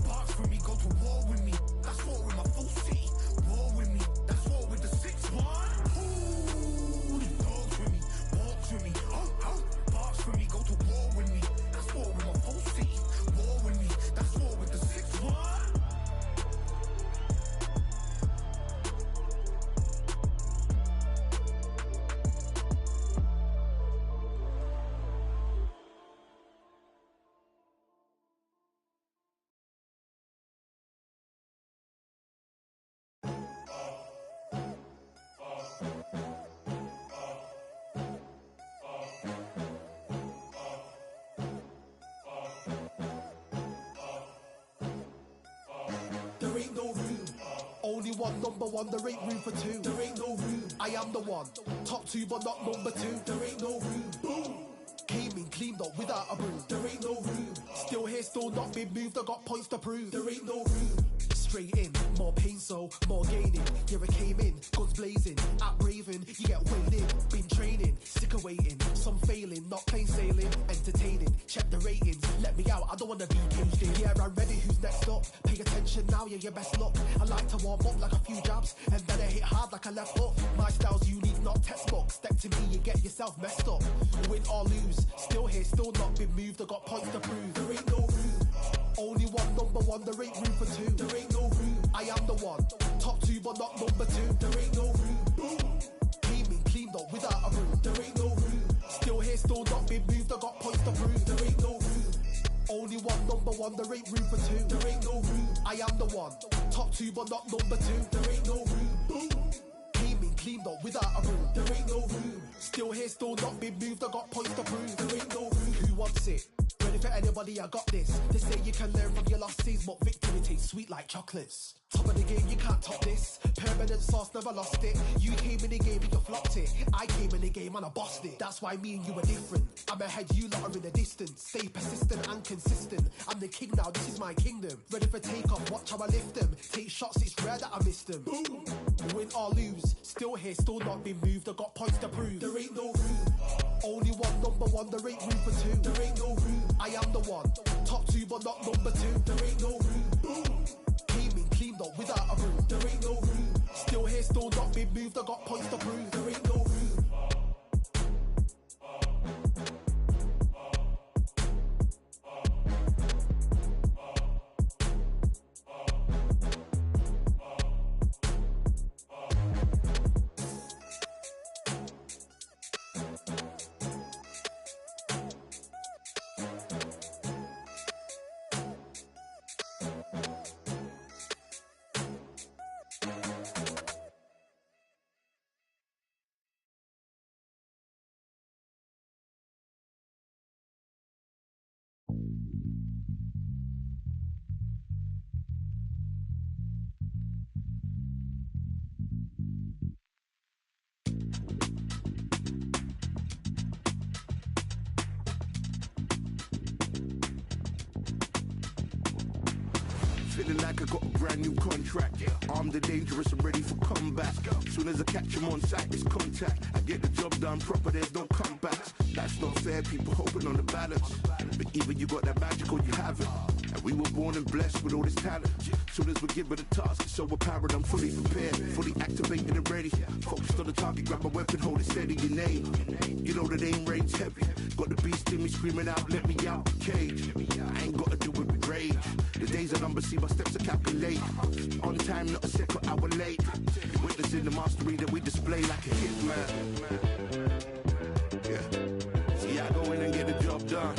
barks with me, go to war with me. That's war with my full city. War with me, that's war with the 6-1. Ooh, the dogs with me, walks with me, barks with me, go to war with me. That's war with my full city. War with me, that's war with the 6-1. There ain't no room. Only one, number one, there ain't room for two. There ain't no room. I am the one. Top two, but not number two. There ain't no room. Boom. Came in, cleaned up without a broom. There ain't no room. Still here, still not been moved. I got points to prove. There ain't no room. Straight in, more pain, so more gaining. Yeah, I came in, guns blazing. At Raven, you get weighed in. Been training, sick of waiting. Some failing, not plain sailing. Entertaining, check the ratings. Let me out, I don't wanna be caged in. Yeah, I'm ready, who's next up? Pay attention now, yeah, your best luck. I like to warm up like a few jabs, and then I hit hard like a left hook. My style's unique, not textbook. Step to me, you get yourself messed up. Win or lose, still here, still not been moved. I got points to prove. There ain't no room. Only one, number one, there ain't room for two. There ain't no room. I am the one. Top two, but not number two. There ain't no room. Boom. Came in, cleaned up without a broom. There ain't no room. Still here, still not been moved. I got points to prove. There ain't no room. Only one, number one, there ain't room for two. There ain't no room. I am the one. Top two, but not number two. There ain't no room. Boom. Came in, cleaned up without a broom. There ain't no room. Still here, still not been moved. I got points to prove. There ain't no room. Who wants it? Ready for anybody, I got this. They say you can learn from your losses, but victory tastes sweet like chocolates. Top of the game, you can't top this. Permanent sauce, never lost it. You came in the game and you flopped it. I came in the game and I bossed it. That's why me and you are different. I'm ahead, you lot are in the distance. Stay persistent and consistent. I'm the king now, this is my kingdom. Ready for takeoff, watch how I lift them. Take shots, it's rare that I miss them. Boom. Win or lose, still here, still not been moved. I got points to prove. There ain't no room. Only one, number one, there ain't room for two. There ain't no room. I am the one. Top two, but not number two. There ain't no room. Boom. Came in, cleaned up without a broom. There ain't no room. Still here, still not been moved. I got points to prove. There ain't no room. Feeling like I got a brand new contract. Armed and dangerous and ready for comeback. Soon as I catch him on sight, it's contact. I get the job done proper, there's no comebacks. That's not fair, people hoping on the balance. But either you got that magic or you haven't. And we were born and blessed with all this talent. Soon as we're given a task, it's so apparent. I'm fully prepared, fully activated and ready. Focused on the target, grab my weapon, hold it steady, your name. You know that aim range heavy. Got the beast in me screaming out, let me out the cage. I ain't got to do it with rage. The days are numbered, see my steps are calculate. On time, not a second hour late. Witnessing the mastery that we display like a hitman. Yeah. See, I go in and get the job done.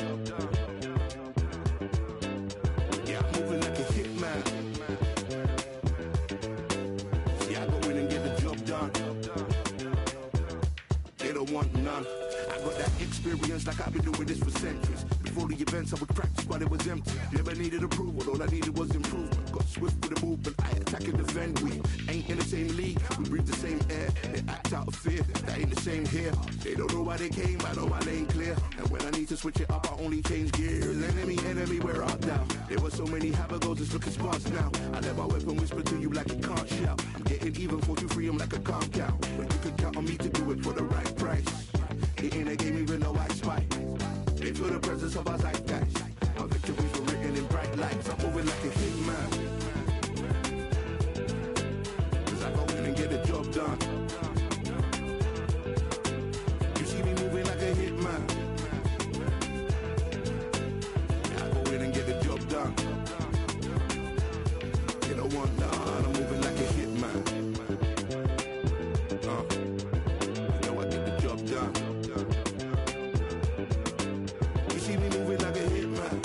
Yeah, I'm moving like a hitman. See, I go in and get the job done. They don't want none. I got that experience like I've been doing this for centuries. For the events I would practice, but it was empty. Never needed approval, all I needed was improvement. Got swift with the movement, I attack and defend. We ain't in the same league, we breathe the same air. They act out of fear, that ain't the same here. They don't know why they came, I know my lane clear. And when I need to switch it up, I only change gears. Enemy, where art thou? There were so many habagos, it's looking sparse now. I let my weapon whisper to you like a can't shout. I'm getting even, 4-2-3, I'm like a calm cow. But you can count on me to do it for the right price. Hitting a game even though I spy. They feel the presence of our zeitgeist. My victories were written in bright lights. I'm moving like a hitman. Cause I go in and get the job done. You see me moving like a hitman. Yeah, I go in and get the job done. They don't want none. I'm moving like a hitman. You know I get the job done. You see me moving like a hitman.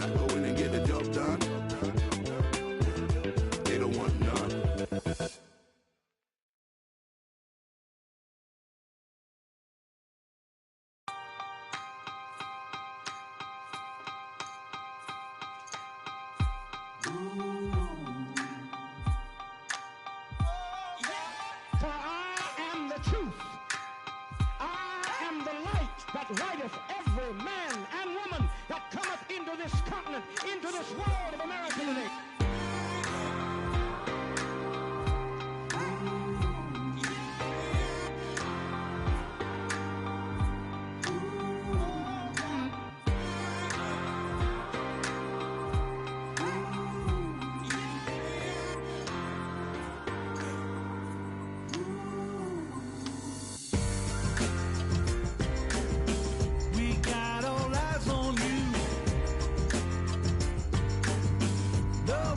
I go in and get the job done. They don't want none. For I am the truth. I am the light that lighteth every man and woman that cometh into this continent, into this world of America today. We got all eyes on you. The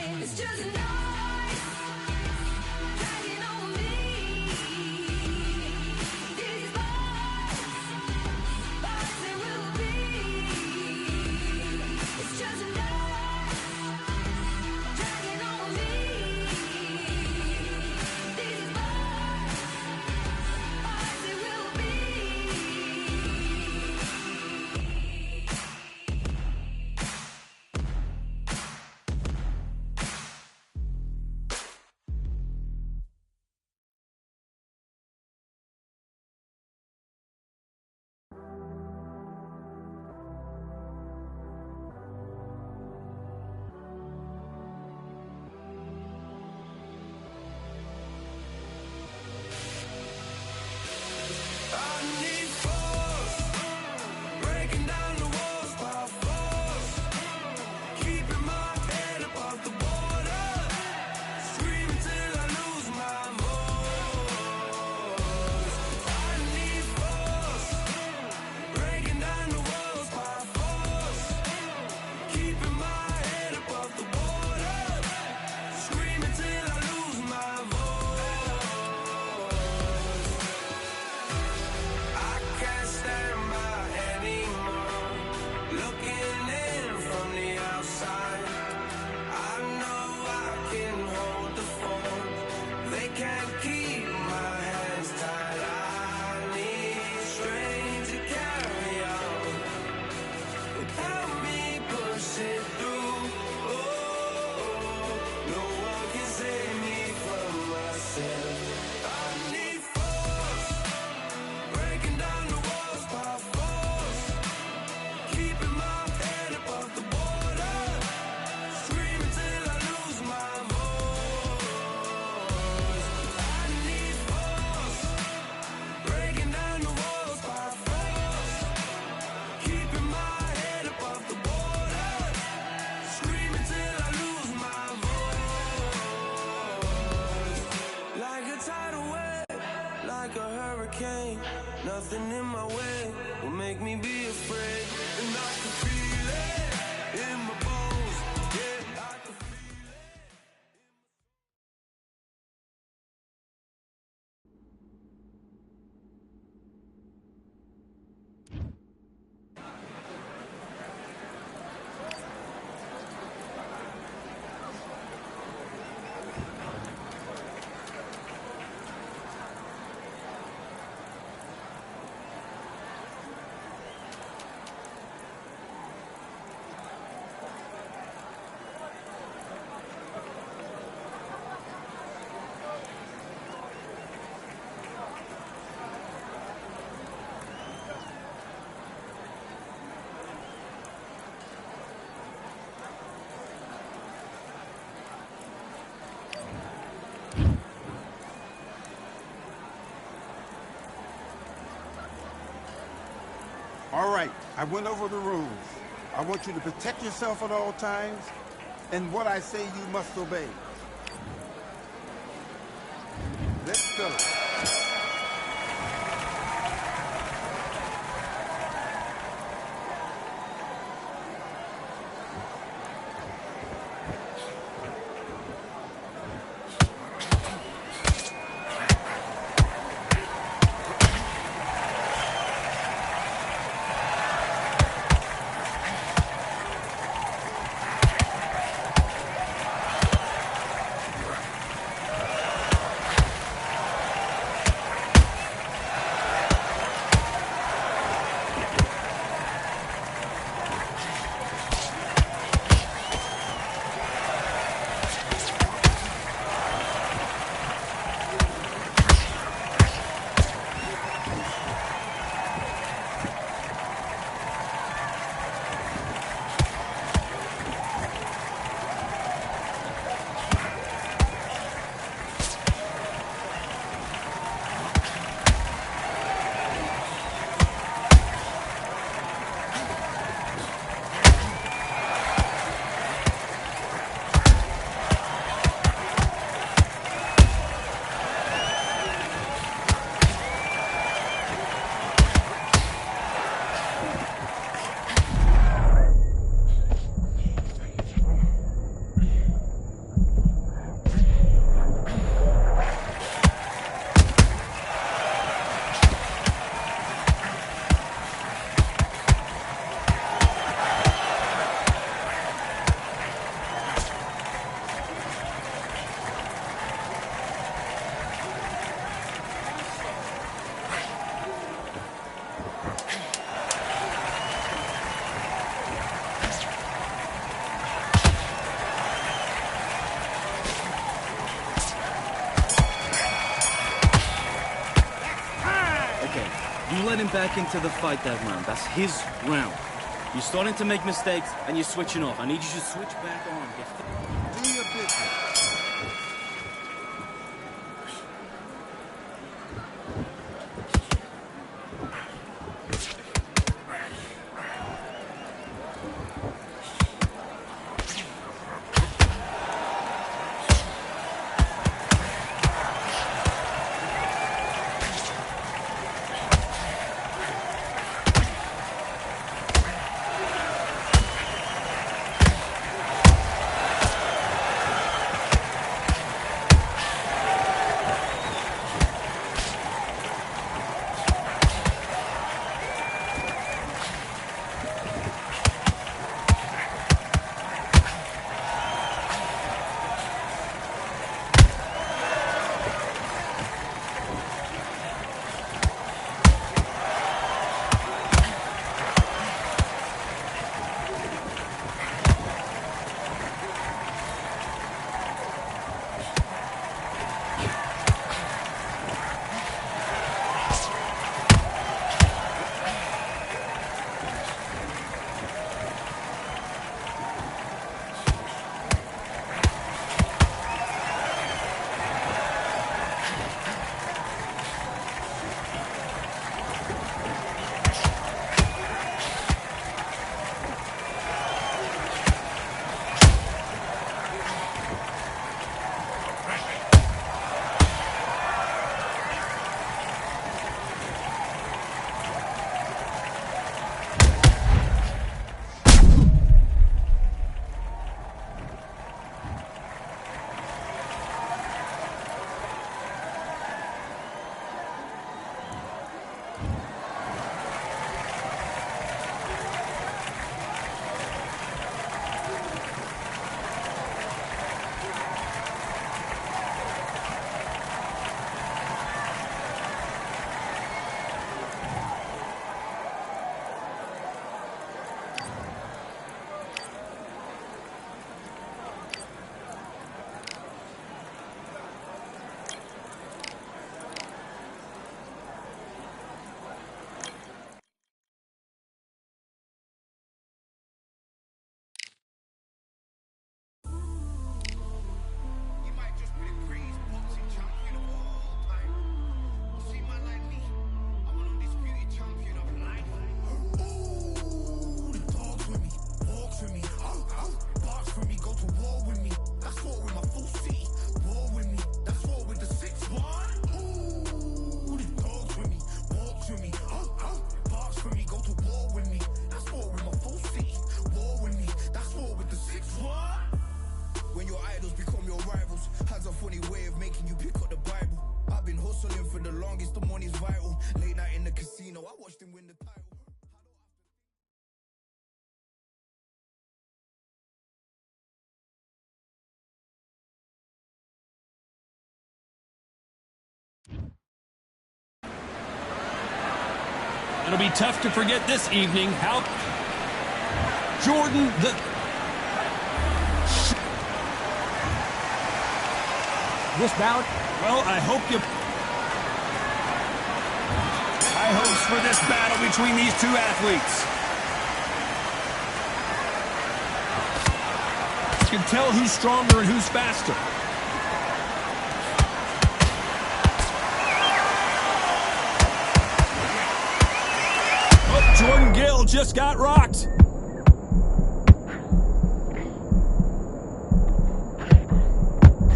It's just a noise dragging on me. These bars there will be. It's just a noise dragging on me. These bars there will be. Nothing in my way will make me be afraid. And I can feel it in my bones. Yeah, I can feel it. All right, I went over the rules. I want you to protect yourself at all times, and what I say you must obey. Let's go. let him back into the fight that round. That's his round. You're starting to make mistakes, and you're switching off. I need you to switch back on. Do your business. It'll be tough to forget this evening how Jordan, This bout, well, I hope you... High hopes for this battle between these two athletes. You can tell who's stronger and who's faster. Oh, Jordan Gill just got rocked.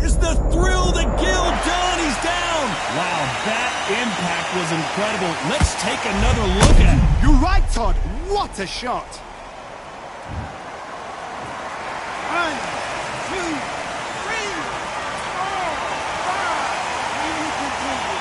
Is the thrill that Gill done? He's down. Wow, that impact was incredible. Let's take another look at it. You're right, Todd. What a shot. 1, 2, 3, 4, 5. And you continue.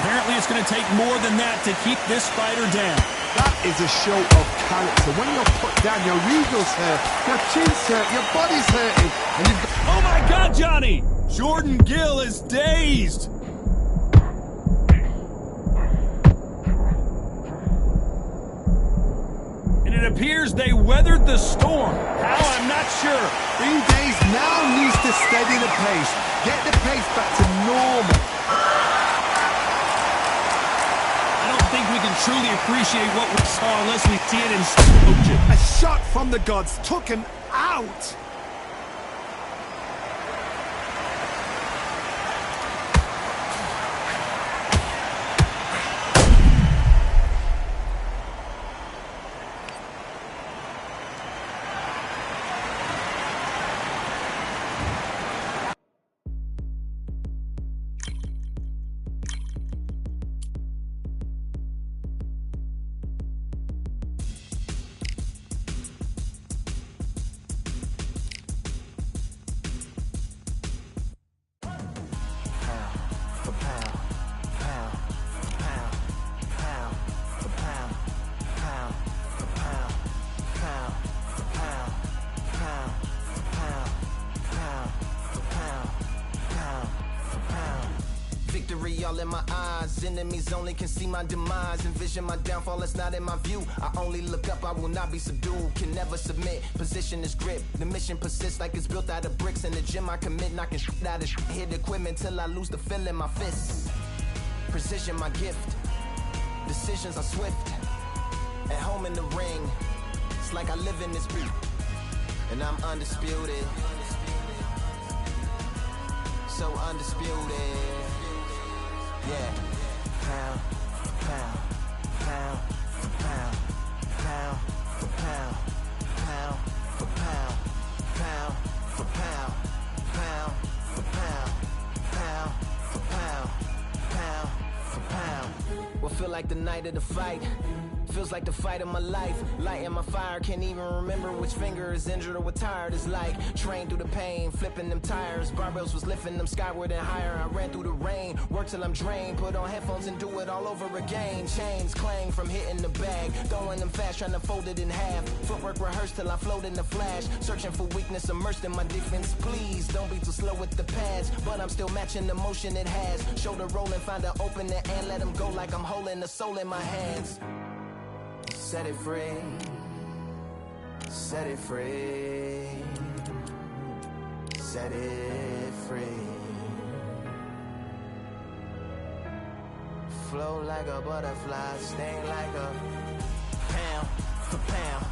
Apparently it's going to take more than that to keep this fighter down. That is a show of character. When you're put down, your ego's hurt, your chin's hurt, your body's hurting, and you've got... Oh my God, Johnny! Jordan Gill is dazed. In an it appears they weathered the storm. How? I'm not sure. Green Days now needs to steady the pace. Get the pace back to normal. I don't think we can truly appreciate what we saw unless we see it in slow motion. A shot from the gods took him out. Victory all in my eyes, enemies only can see my demise. Envision my downfall, it's not in my view. I only look up, I will not be subdued. Can never submit, position is grip. The mission persists like it's built out of bricks. In the gym I commit, knocking shit out of shit. Hit equipment till I lose the feel in my fists. Precision my gift, decisions are swift. At home in the ring, it's like I live in this beat. And I'm undisputed, so undisputed. Yeah. Pound for pound, pound for pound, pound for pound, pound for pound, pound for pound, pound for pound, pound for pound, pound for pound. What feel like the night of the fight? Feels like the fight of my life. Lighting my fire, can't even remember which finger is injured or what tired is like. Trained through the pain, flipping them tires. Barbells was lifting them skyward and higher. I ran through the rain, work till I'm drained. Put on headphones and do it all over again. Chains clang from hitting the bag. Throwing them fast, trying to fold it in half. Footwork rehearsed till I float in the flash. Searching for weakness, immersed in my defense. Please, don't be too slow with the pads. But I'm still matching the motion it has. Shoulder rolling, find an opening and let them go like I'm holding the soul in my hands. Set it free, set it free, set it free. Flow like a butterfly, sting like a pound for pound,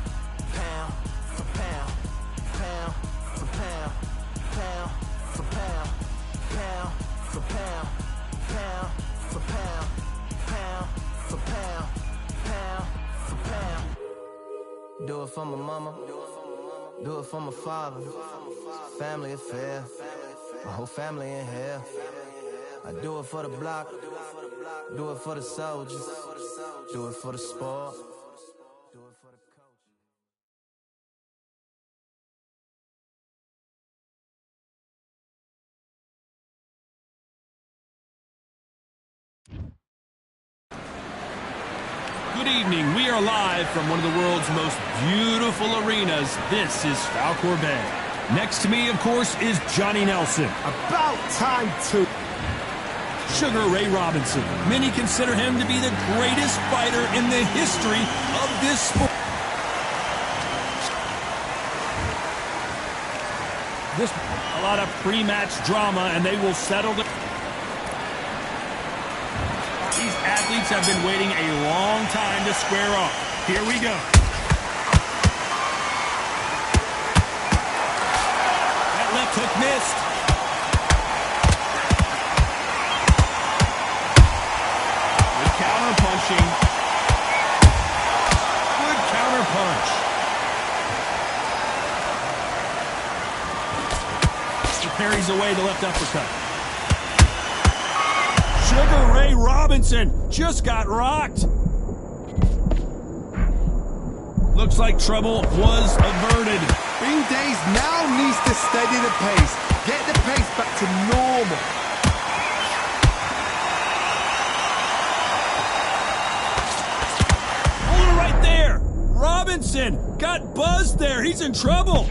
pound for pound, pound for pound, pound for pound, pound for pound, pound for pound, pound for pound, pound. Do it for my mama, do it for my father. Family affair, my whole family in here. I do it for the block, do it for the soldiers, do it for the sport, do it for the coach. Good evening. We are live from one of the world's most beautiful arenas. This is Falcor Bay. Next to me, of course, is Johnny Nelson. About time to Sugar Ray Robinson. Many consider him to be the greatest fighter in the history of this sport. A lot of pre-match drama, and they will settle the... These athletes have been waiting a long time to square off. Here we go. That left hook missed. Good counter punching. Good counter punch. He parries away the left uppercut. Sugar Ray Robinson just got rocked. Looks like trouble was averted. Green Days now needs to steady the pace. Get the pace back to normal. Hold it right there. Robinson got buzzed there. He's in trouble.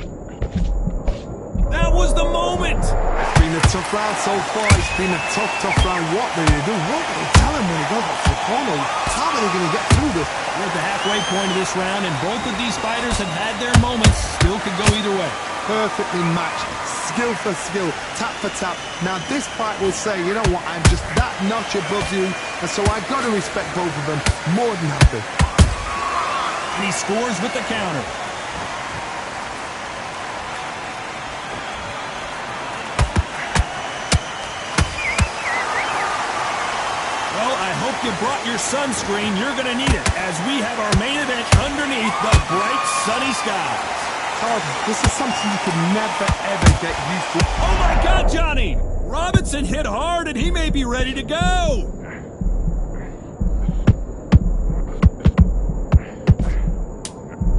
That was the moment. It's been a tough round so far. It's been a tough round. What did they do? What were they telling time when he goes up to the corner. How are they going to get through this? We're at the halfway point of this round, and both of these fighters have had their moments. Still could go either way. Perfectly matched, skill for skill, tap for tap. Now this fight will say, you know what, I'm just that notch above you, and so I've got to respect both of them more than happy. And he scores with the counter. Well, I hope you brought your sunscreen. You're going to need it, as we have our main event underneath the bright sunny skies. Todd, this is something you could never, ever get used to. Oh my God, Johnny! Robinson hit hard and he may be ready to go!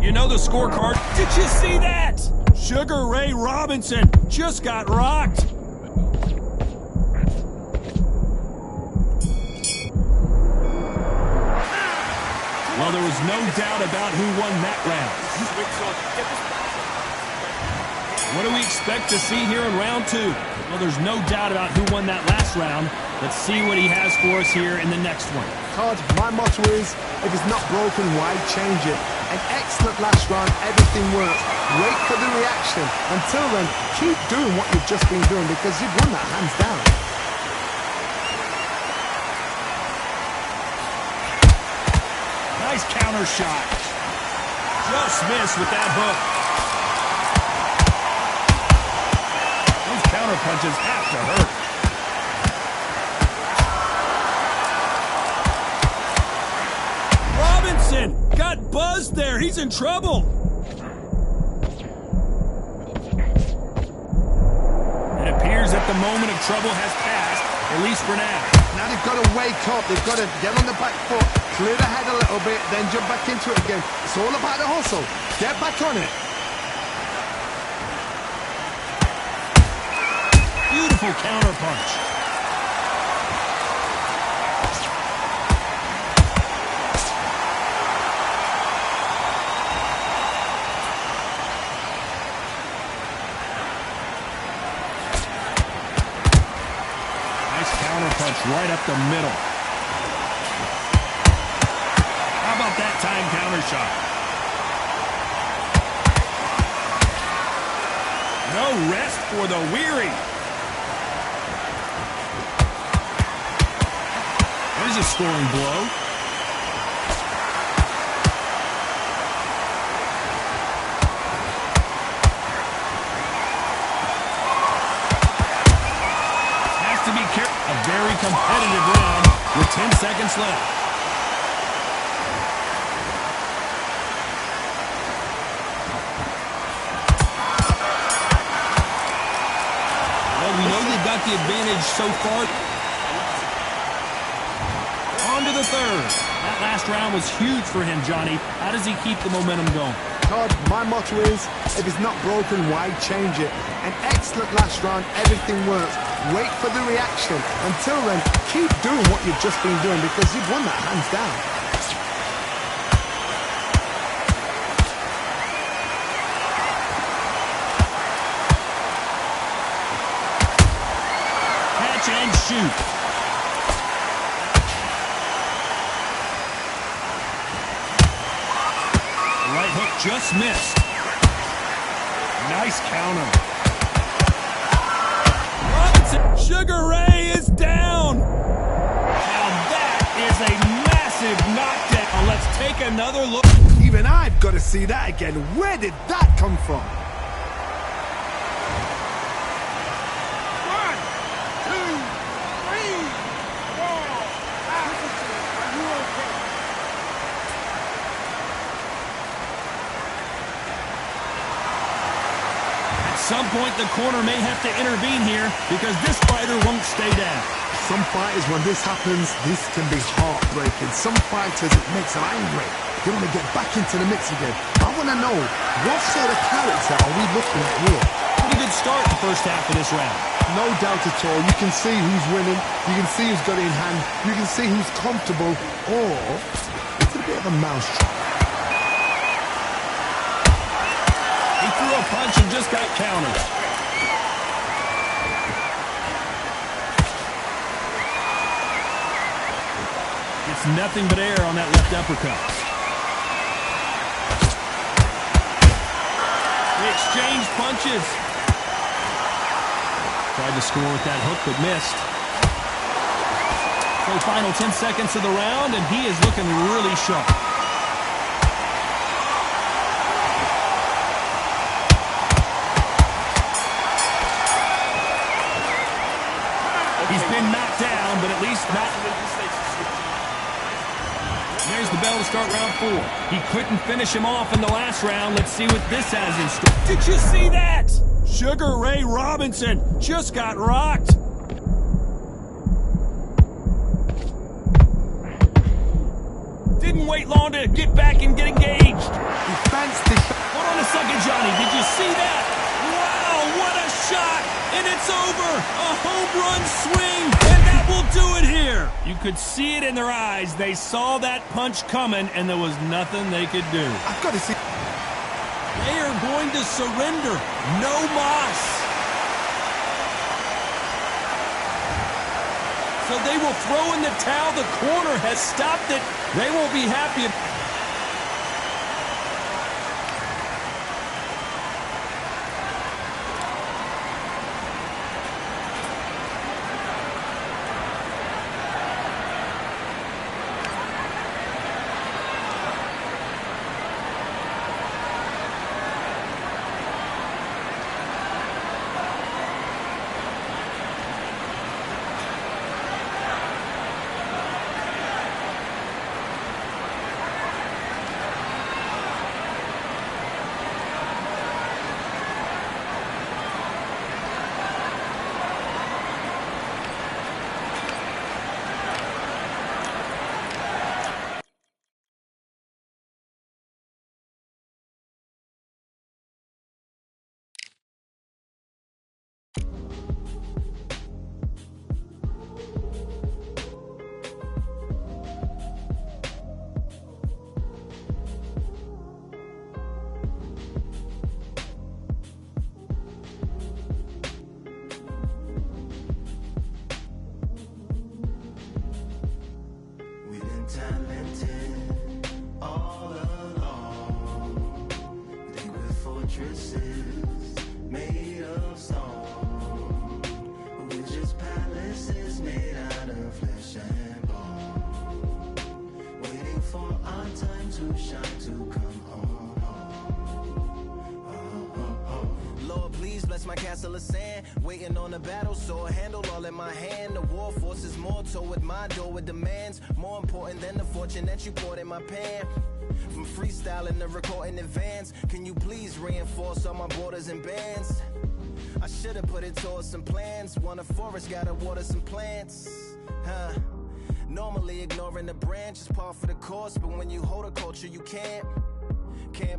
You know the scorecard. Did you see that? Sugar Ray Robinson just got rocked. Well, there was no doubt about who won that round. What do we expect to see here in round two? Well, there's no doubt about who won that last round. Let's see what he has for us here in the next one. Todd, my motto is, if it's not broken, why change it? An excellent last round, everything works. Wait for the reaction. Until then, keep doing what you've just been doing because you've won that hands down. Nice counter shot. Just missed with that hook. Those counter punches have to hurt. Robinson got buzzed there. He's in trouble. It appears that the moment of trouble has passed, at least for now. Now they've got to wake up. They've got to get on the back foot, clear the head a little bit, then jump back into it again. It's all about the hustle. Get back on it. Beautiful counter punch. Nice counter punch right up the middle. How about that time counter shot? No rest for the weary. There's a scoring blow. Has to be careful. A very competitive round with 10 seconds left. Well, we know they've got the advantage so far. On to the third. That last round was huge for him, Johnny. How does he keep the momentum going? Todd, my motto is, if it's not broken, why change it? An excellent last round, everything works. Wait for the reaction. Until then, keep doing what you've just been doing because you've won that hands down. Catch and shoot. Right hook just missed. Nice counter. Robinson, Sugar Ray is down. Now that is a massive knockdown. Let's take another look. Even I've got to see that again. Where did that come from? 1, 2, 3, 4, 5. Are you okay? At some point, the corner may have to intervene here because this fighter won't stay down. Some fighters, when this happens, this can be heartbreaking. Some fighters, it makes them angry. They want to get back into the mix again. I want to know, what sort of character are we looking at here? Pretty good start the first half of this round. No doubt at all. You can see who's winning. You can see who's got it in hand. You can see who's comfortable. Or it's a bit of a mousetrap. He threw a punch and just got countered. Gets nothing but air on that left uppercut. They exchange punches. Tried to score with that hook, but missed. So final 10 seconds of the round, and he is looking really sharp. He's been knocked down, but at least not... There's the bell to start round 4. He couldn't finish him off in the last round. Let's see what this has in store. Did you see that? Sugar Ray Robinson just got rocked. Didn't wait long to get back and get engaged. Hold on a second, Johnny. Did you see that? Wow, what a shot! And it's over! A home run swing, and that will do it here! You could see it in their eyes. They saw that punch coming, and there was nothing they could do. I've got to see. They are going to surrender. No mas. So they will throw in the towel. The corner has stopped it. They won't be happy. My castle of sand, waiting on a battle, so a handle all in my hand. The war forces more, toward my door with demands more important than the fortune that you poured in my pan. From freestyling to recording advance, can you please reinforce all my borders and bands? I should've put it towards some plans. Want a forest, gotta water some plants. Normally ignoring the branch is par for the course, but when you hold a culture, you can't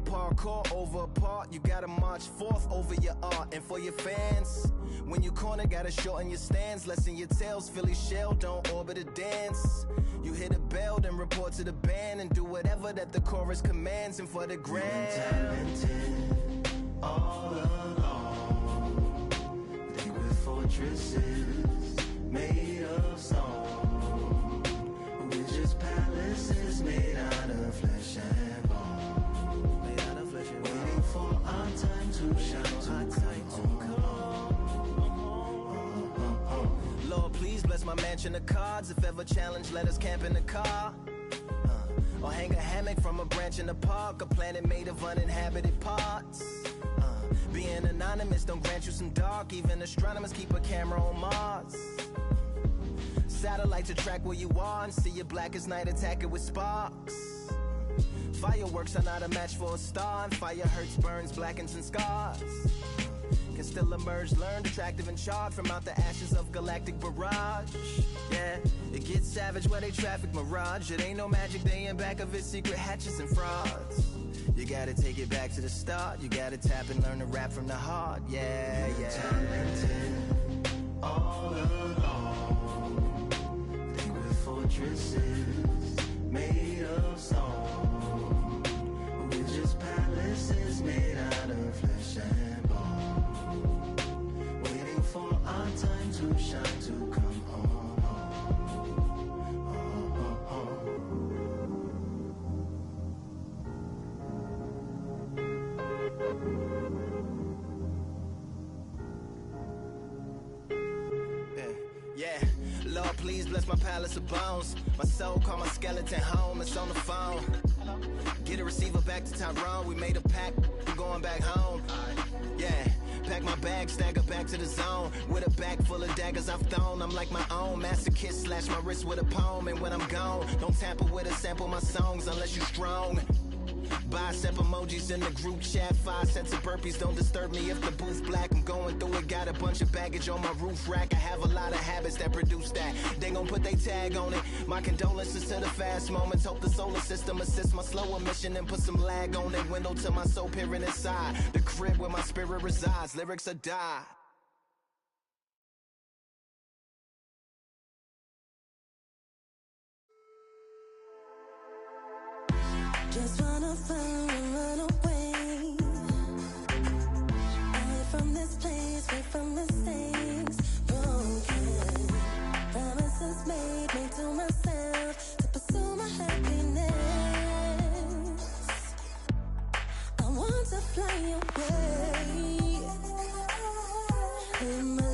parkour over a part. You gotta march forth over your art. And for your fans, when you corner, gotta shorten your stance. Lessen your tails, Philly shell, don't orbit a dance. You hit a bell, then report to the band, and do whatever that the chorus commands. And for the grand, talented all along. Think with fortresses made of stone. We're just palaces made out of flesh and bone. Waiting for our time to shine, to come. Lord, please bless my mansion of cards. If ever challenged, let us camp in the car. Or hang a hammock from a branch in the park. A planet made of uninhabited parts. Being anonymous don't grant you some dark. Even astronomers keep a camera on Mars. Satellite to track where you are and see your black as night, attack it with sparks. Fireworks are not a match for a star, and fire hurts, burns, blackens, and scars. Can still emerge, learned, attractive, and charred from out the ashes of galactic barrage. Yeah, it gets savage where they traffic mirage. It ain't no magic day in back of it, secret hatches and frauds. You gotta take it back to the start. You gotta tap and learn to rap from the heart. Yeah, yeah. Talented all along. Think with fortresses made of stone. We're just palaces made out of flesh and bone. Waiting for our time to shine, to come home. Lord, please bless my palace of bones. My soul call my skeleton home, it's on the phone. Get a receiver back to Tyrone. We made a pact, I'm going back home. Yeah, pack my bag, stagger back to the zone. With a bag full of daggers I've thrown. I'm like my own masochist, slash my wrist with a poem. And when I'm gone, don't tamper with a sample my songs unless you strong. Bicep emojis in the group chat. 5 sets of burpees, don't disturb me if the booth black. I'm going through it, got a bunch of baggage on my roof rack. I have a lot of habits that produce that. They gon' put they tag on it. My condolences to the fast moments. Hope the solar system assists my slow emission and put some lag on it. Window to my soul peering inside the crib where my spirit resides. Lyrics are die. Just wanna find and run away. Away from this place, away from mistakes. Broken promises made to myself to pursue my happiness. I want to fly away. In my